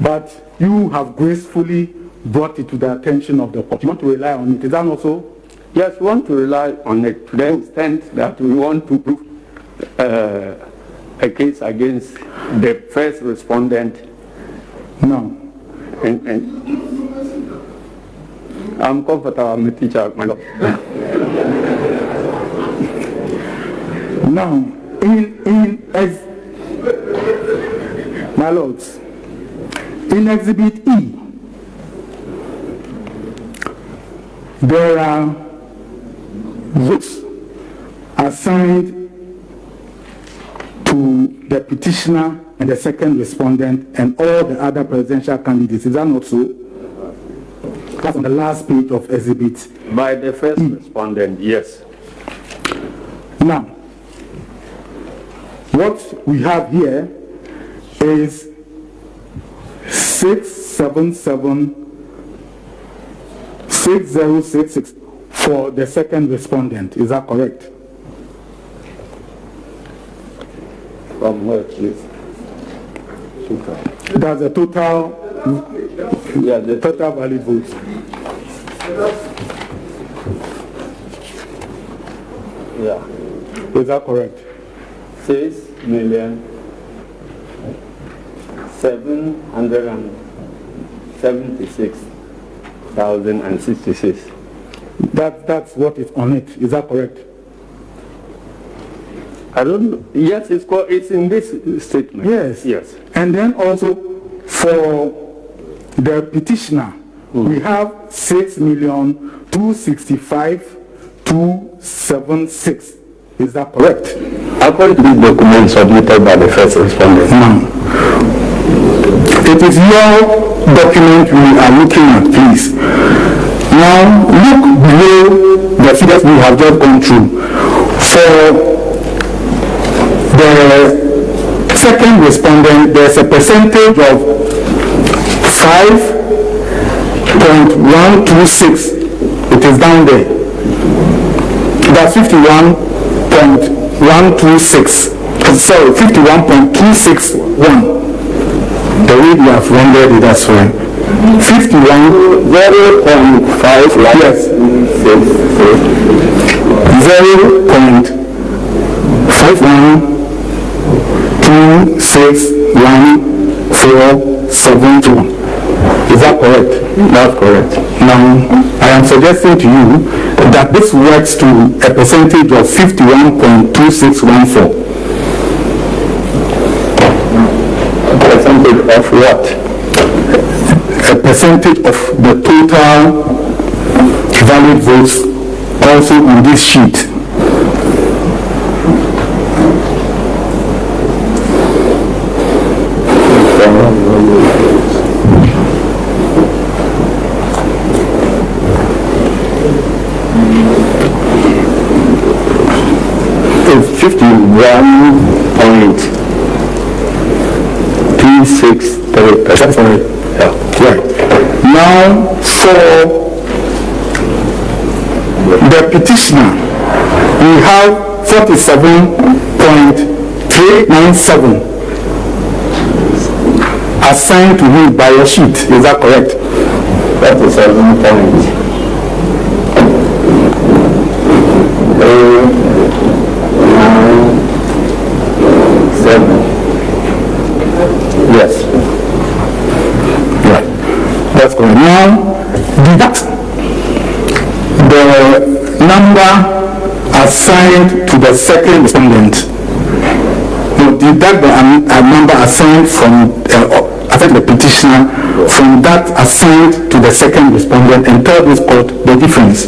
But you have gracefully brought it to the attention of the court. You want to rely on it. Is that not so? Yes, we want to rely on it to the extent that we want to prove a case against the first respondent. No. And I'm comfortable, I'm a teacher, my Lord. Now, my lords, in Exhibit E, there are votes assigned to the petitioner and the second respondent and all the other presidential candidates. Is that not so? That's on the last page of Exhibit. By the first respondent, yes. Now, what we have here is 677-6066 for the second respondent. Is that correct? From where, please? That's the total, Yeah, the total valid votes. Yeah. Is that correct? 6,776,066. That's what is on it. Is that correct? I don't know. Yes, it's in this statement. Yes. Yes. And then also for the petitioner, we have 6,265,276. Is that correct? According to the documents submitted by the first respondent. Now, it is your document we are looking at, please. Now, look below the figures we have just gone through. For the second respondent, there's a percentage of 5.126. It is down there. That's 51.126. Sorry, 51.261. The way we have rendered it, that's fine. 0.5, yes. 0.51261472. Is that correct? That's correct. Now, I am suggesting to you that this works to a percentage of 51.2614. Percentage of what? A percentage of the total valid votes also on this sheet. It's 51.263%. Yeah. Right. Now, for the petitioner, we have 47.397 assigned to him by your sheet. Is that correct? 47.397. Yes. Right. That's correct. Now, deduct the number assigned to the second respondent. No, deduct the number assigned from the petitioner from that assigned to the second respondent and tell this court the difference.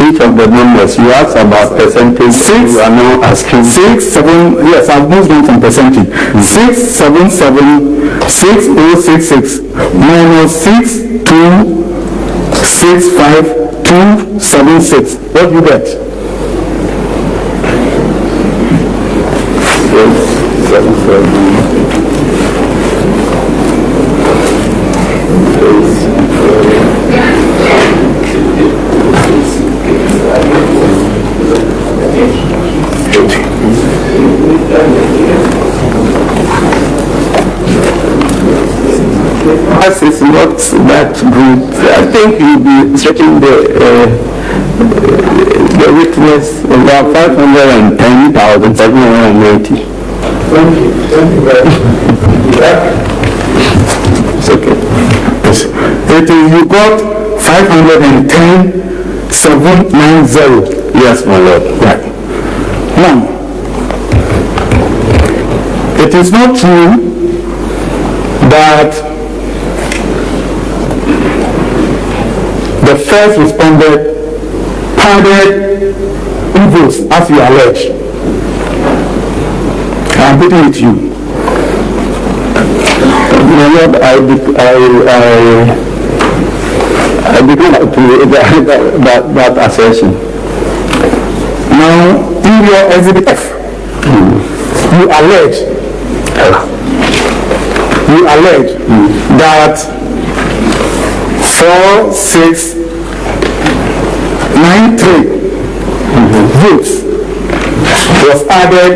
Which of the numbers? You asked about percentage. 6, you are now asking. 6, 7, yes, I've moved on from percentage. 677 6066 minus 6265276. What do you get? 677. It's not that good. I think you'll be stretching the witness about 510,780. It's okay. Yes. It is, you got 510,790. Yes, my lord. Right. Now, it is not true that the first respondent padded votes as you allege. I'm putting it to you. My lord, I declare that assertion. Now, in your exhibit F, you allege that 4693 votes was added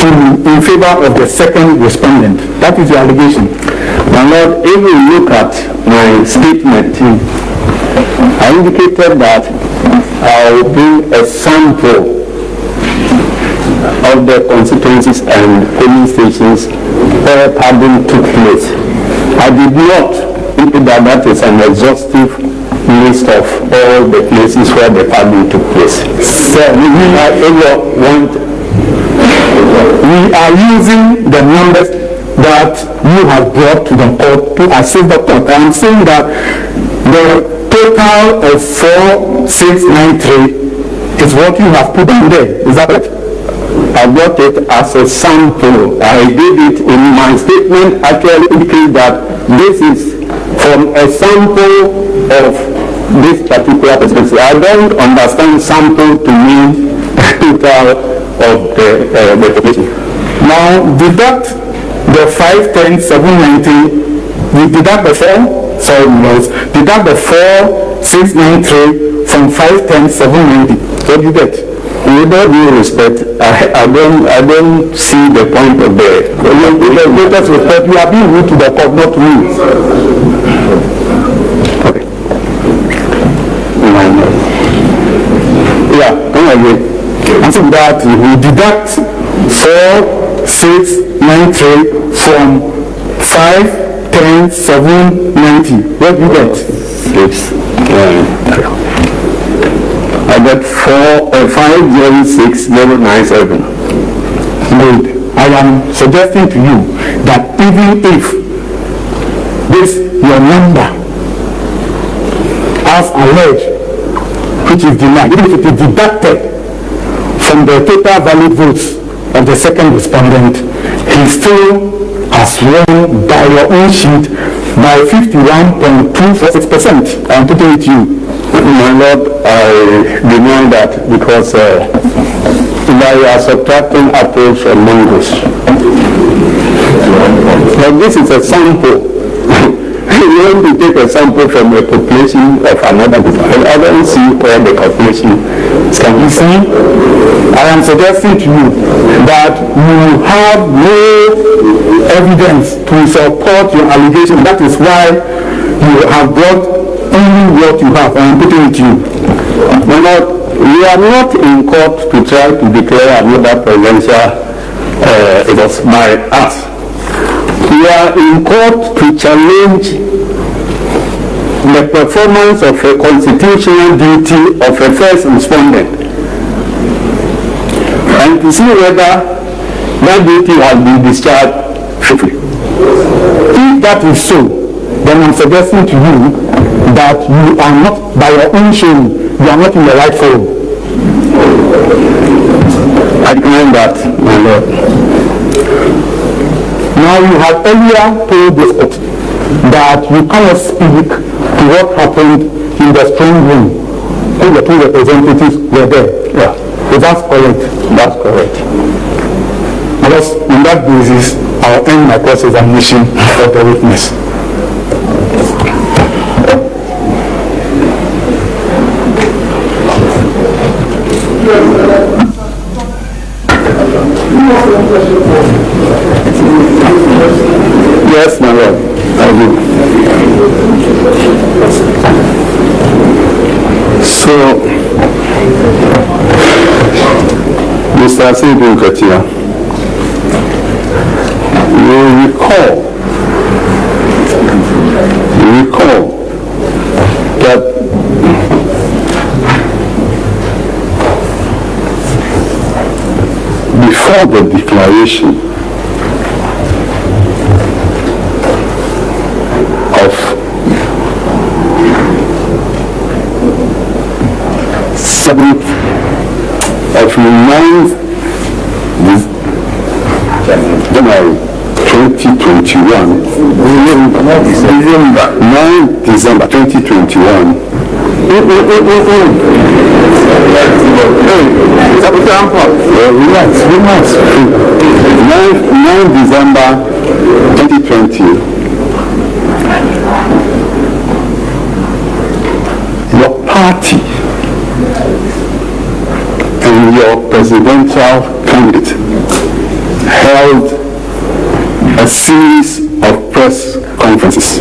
in favor of the second respondent. That is your allegation. My lord, if you look at my statement, I indicated that I will bring a sample of the constituencies and polling stations where padding took place. I did not indicate that that is an exhaustive list of all the places where the padding took place. So we are using the numbers that you have brought to the court to assist the court. I am saying that the total of 4693 is what you have put in there. Is that right? I brought it as a sample. I did it in my statement, actually indicate that this is from a sample of this particular percentage. I don't understand sample to mean total of the population. Now deduct the 510,790. We deduct the 4, deduct the 4693 from 510,790. What do you get? With all due respect, I don't see the point of the greatest respect. You are being rude to the court, not rude. Okay. Yeah, come again. And so that we deduct 4693 from 510,790. What do you get? 6. I got 506,097. Good. I am suggesting to you that even if this your number as alleged, which is denied, even if it is deducted from the total valid votes of the second respondent, he still has won by your own sheet by 51.246%. I am putting it to you. My lord, I deny that because by subtracting apples from mangoes. But this is a sample. you want to take a sample from a population of another population, I don't see where the calculation is coming You see, I am suggesting to you that you have no evidence to support your allegation. That is why you have brought only what you have, and I'm putting it to you. My Lord, we are not in court to try to declare another presidential it was by us. We are in court to challenge the performance of a constitutional duty of a first respondent and to see whether that duty has been discharged faithfully. If that is so, then I'm suggesting to you that you are not, by your own showing, you are not in the right forum. I decline that, my Lord. Now, you have earlier told this court that you cannot speak to what happened in the strong room when the two representatives were there. Yeah. Is that correct? That's correct. Because on that basis, I'll end my cross-examination of the witness. Yes, my Lord. I do. So, Mr. Asiedu Nketia, you recall that before the declaration of 7th of 9th January 2021, December 9th December 2021. Relax. 9th December 2020. Your party and your presidential candidate held a series of press conferences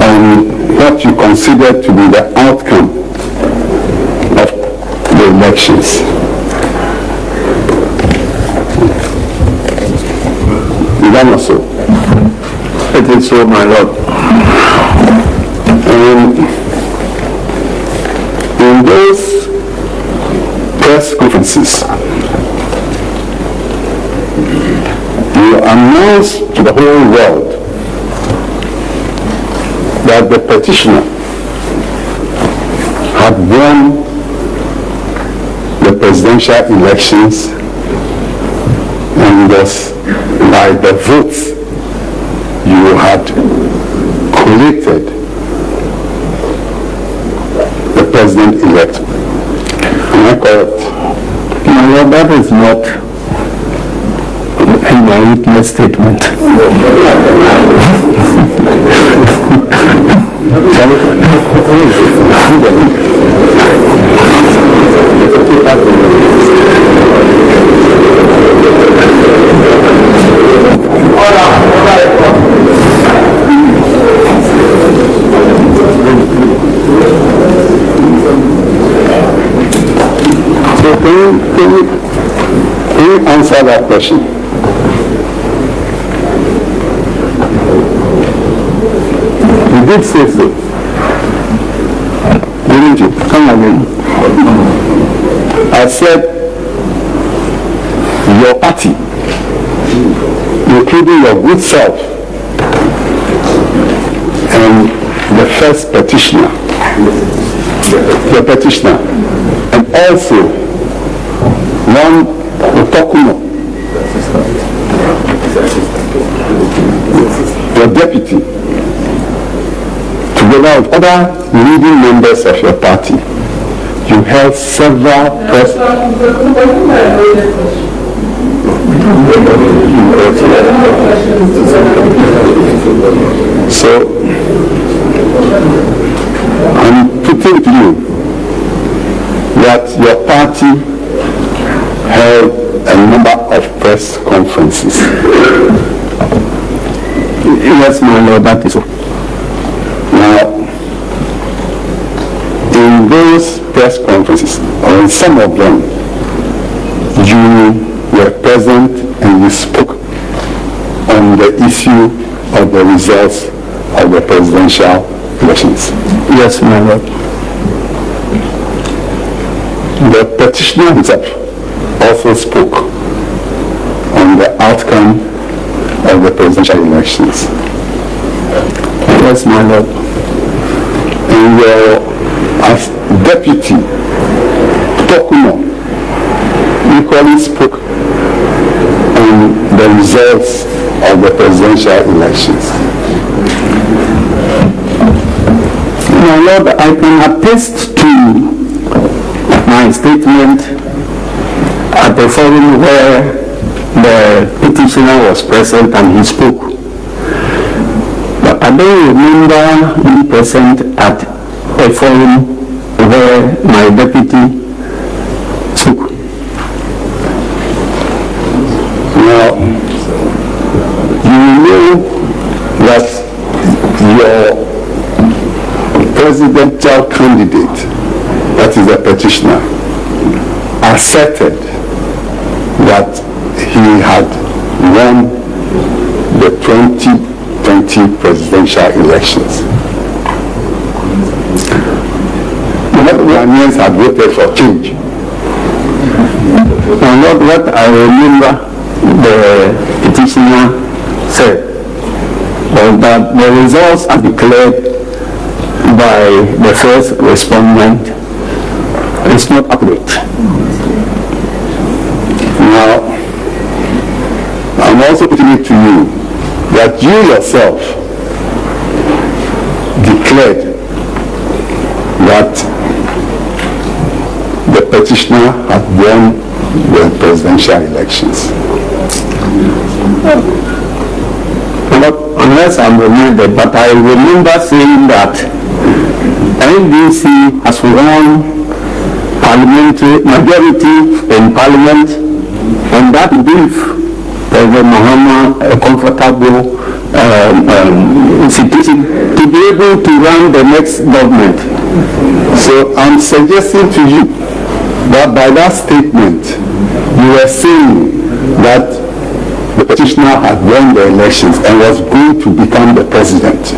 on what you consider to be the outcome of the elections. Is that not so? It is so, my Lord. In those press conferences, you announced to the whole world that the petitioner had won the presidential elections and was by the votes you had collated the president-elect. Am I correct? My Lord, that is not in my witness statement. So can you answer that question? You did say so. Didn't you? Come again. I said your party, including your good self, and the first petitioner, the petitioner, and also one Otokuno, your deputy, together with other leading members of your party, you held several press. So, I'm putting to you that your party held a number of press conferences. Yes, my lord, that is so. Now, in those press conferences, or in some of them, you were present and you spoke on the issue of the results of the presidential elections. Yes, my lord. The petitioner himself also spoke on the outcome of the presidential elections. Yes, my lord. And your as deputy, Tokuno, equally spoke on the results of the presidential elections. My lord, I can attest to my statement at the forum where the petitioner was present and he spoke. But I don't remember being present at a forum where my deputy spoke. Now, you know that your presidential candidate, that is the petitioner, asserted that he had won the 2020 presidential elections. The Ghanaians had voted for change. And not what I remember the petitioner said was that the results are declared by the first respondent is not accurate. Now, I'm also putting it to you that you yourself declared that the petitioner had won the presidential elections. Unless I'm reminded, but I remember saying that NDC has won parliamentary majority in parliament, and that gives President Mahama a comfortable situation to be able to run the next government. So I'm suggesting to you that by that statement, you were saying that the petitioner had won the elections and was going to become the president.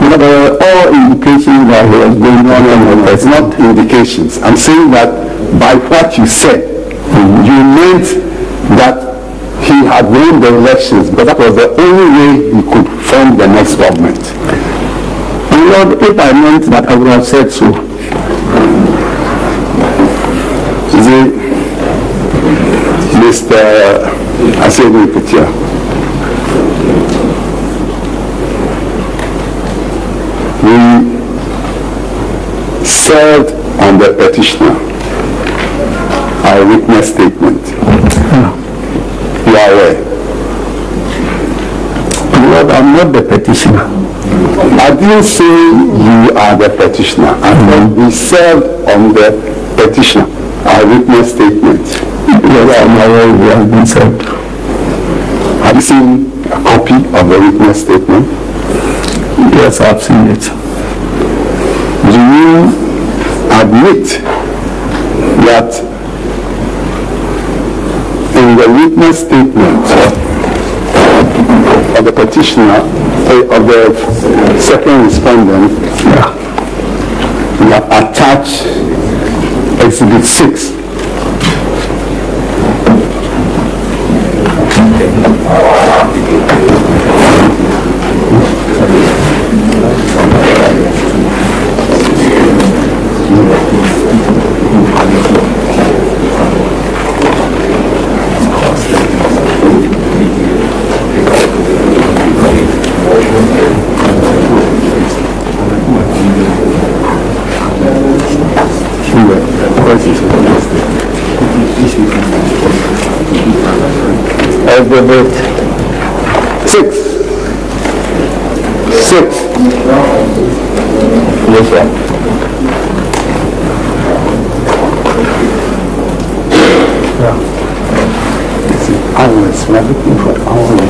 But there were all indications that he was going on, and it's not indications. I'm saying that by what you said, you meant that he had won the elections, but that was the only way he could form the next government. And Lord, if I meant that, I would have said so. Mr. Asiedu Nketia, we served on the petitioner our witness statement. You are aware? Lord, I'm not the petitioner. I didn't say you are the petitioner. I said we served on the petitioner our witness statement. Yes, I'm aware we have been served. Have you seen a copy of the witness statement? Yes, I've seen it. Do you admit that in the witness statement of the petitioner, of the second respondent, you have attached Exhibit 6? Exhibit 6. 6. Yes, sir. Hours, we are looking for hours.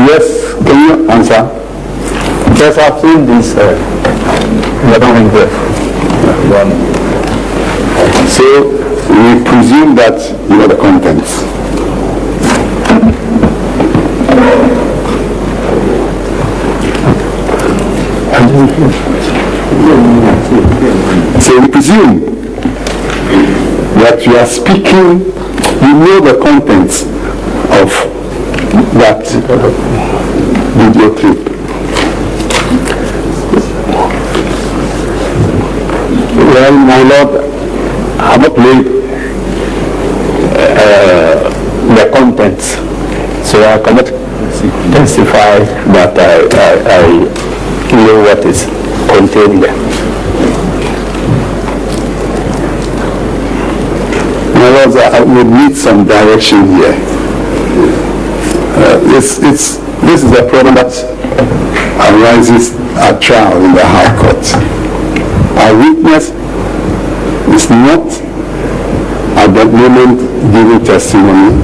Yes, can you answer? Yes, I've seen this. So we presume that you know the contents. So we presume that you are speaking, you know the contents of that video clip. Well, my lord, I have not played the contents, so I cannot testify that I know what is contained there. My lords, I would need some direction here. This is a problem that arises at trial in the High Court. Our witness is not at that moment giving testimony.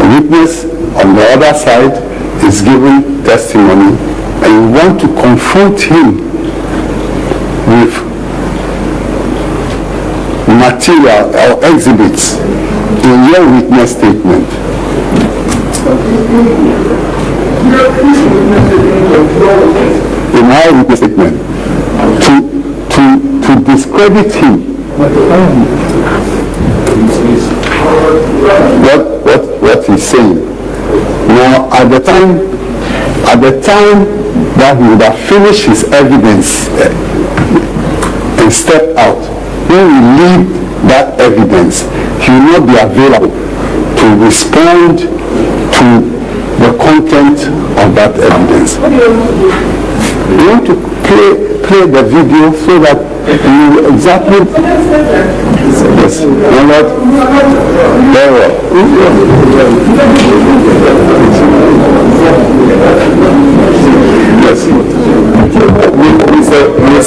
A witness on the other side is giving testimony, and you want to confront him with material or exhibits in your witness statement. In our witness statement, to discredit him, what he's saying. Now, at the time that he would have finished his evidence and stepped out, when we leave that evidence, he will not be available to respond to the content of that evidence. We want to play the video so that you exactly. Yes, my lord. Very well. Yes.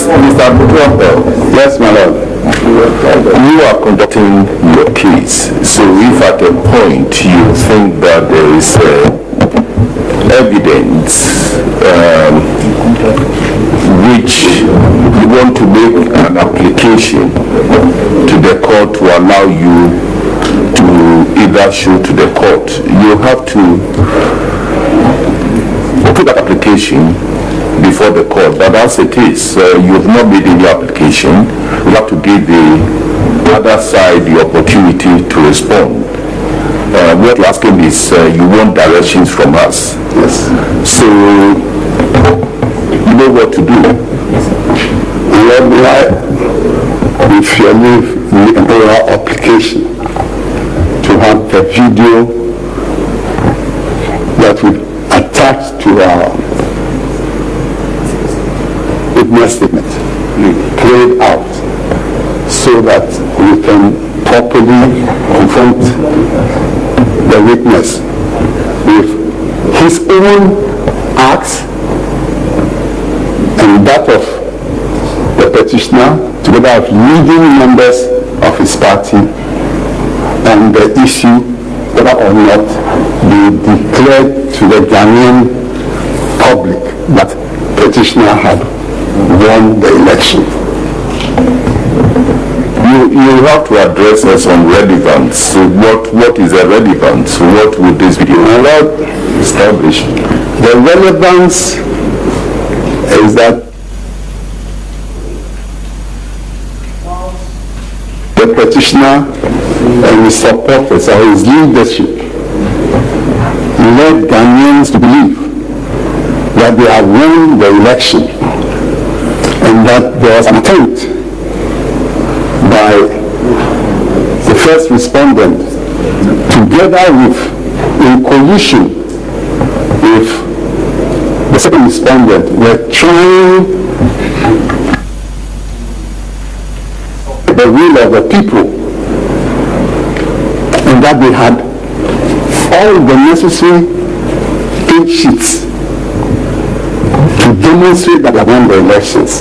Mr. Abdul. Yes, my lord. You are conducting your case, so if at a point you think that there is evidence which you want to make an application to the court to allow you to either show to the court, you have to put that application before the court. But as it is, you have not made any application. You have to give the other side the opportunity to respond. What you're asking is you want directions from us. Yes. So you know what to do. If you leave the oral application to have the video that we attach to our witness statement played out so that we can properly confront the witness with his own acts and that of the petitioner, together with leading members of his party, and the issue whether or not they declared to the Ghanaian public that petitioner had won the election. You have to address us on relevance. So what is the relevance? What would this video establish? The relevance is that the petitioner and his supporters or his leadership led Ghanaians to believe that that they have won the election and that there was an attempt by the first respondent together with, in coalition with the second respondent, were trying the will of the people, and that they had all the necessary pink sheets to demonstrate that they won the elections.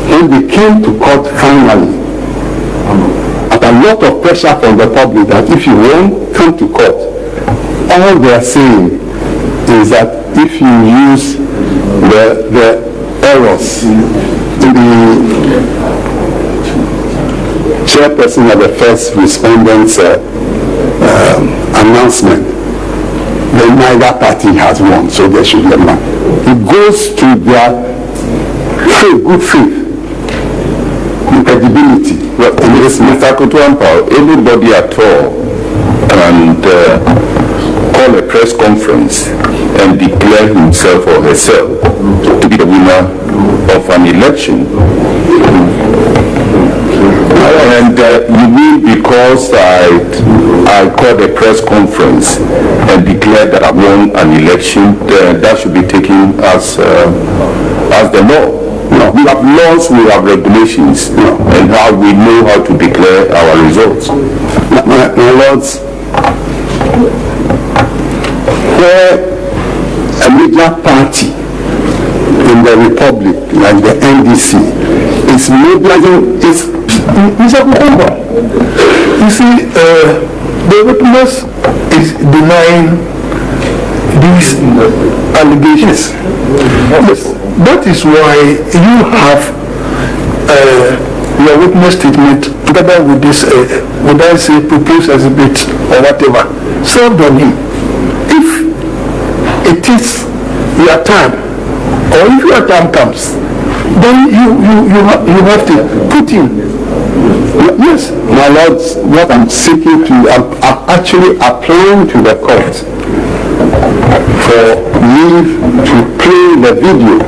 When they came to court finally, after a lot of pressure from the public that if you won't come to court, all they are saying is that if you use the errors in the chairperson of the first respondent's announcement, then neither party has won, so they should get one. It goes to their faith, good faith, the credibility. Well, Mr. Kutuampa, anybody at all can call a press conference and declare himself or herself to be the winner of an election. And you mean because I called a press conference and declared that I won an election, that should be taken as the law? No. We have laws, we have regulations, and how we know how to declare our results. My lords, where a major party in the republic, like the NDC, is mobilizing, Mr. Kukumba, you see, the witness is denying these allegations. Yes, that is why you have your witness statement together with this, would I say, proposed exhibit or whatever, served on him. If it is your time, or if your time comes, then you have to put in. Yes, my lords, what I'm seeking to, I'm actually applying to the court for leave to play the video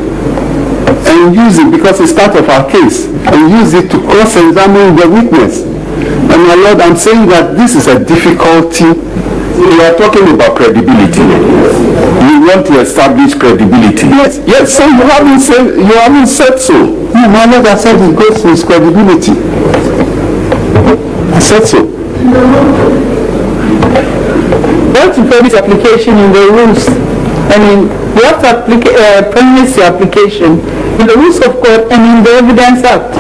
and use it, because it's part of our case, and use it to cross-examine the witness. And my lord, I'm saying that this is a difficulty. We are talking about credibility. We want to establish credibility. Yes, so you haven't said so. No, my lord, I said it goes to his credibility. I said so. Once you finish application in the rules, I mean, you have to premise your application in the rules of court and in the Evidence Act.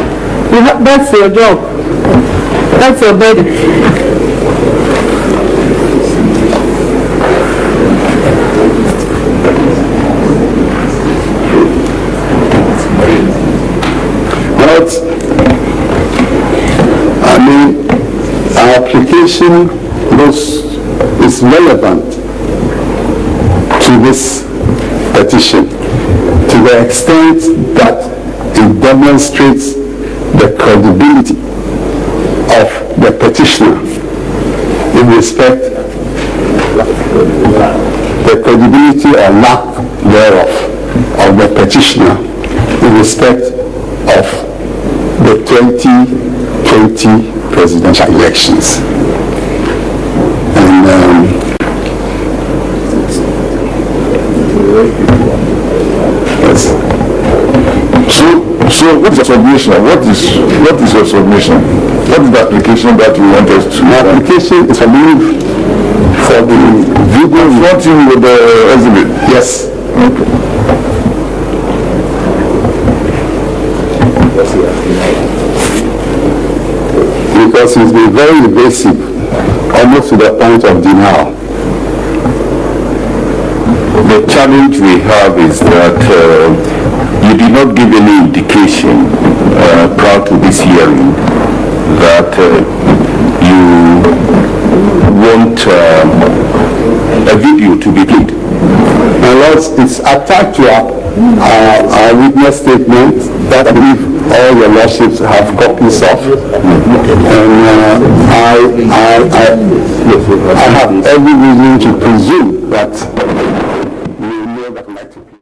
That's your job. That's your burden. Our application is relevant to this petition to the extent that it demonstrates the credibility of the petitioner in respect the credibility or lack thereof of the petitioner in respect of the 2020 presidential elections. And yes. So what is your submission? What is your submission? What is the application that you want us to? My application is a leave for the video confronting with the exhibit. Yes. Because he's been very evasive, almost to the point of denial. The challenge we have is that you did not give any indication prior to this hearing that you want a video to be played. My lords, it's attached to our witness statement that I believe all your lordships have copies of, and I have every reason to presume that you know that I'd like to.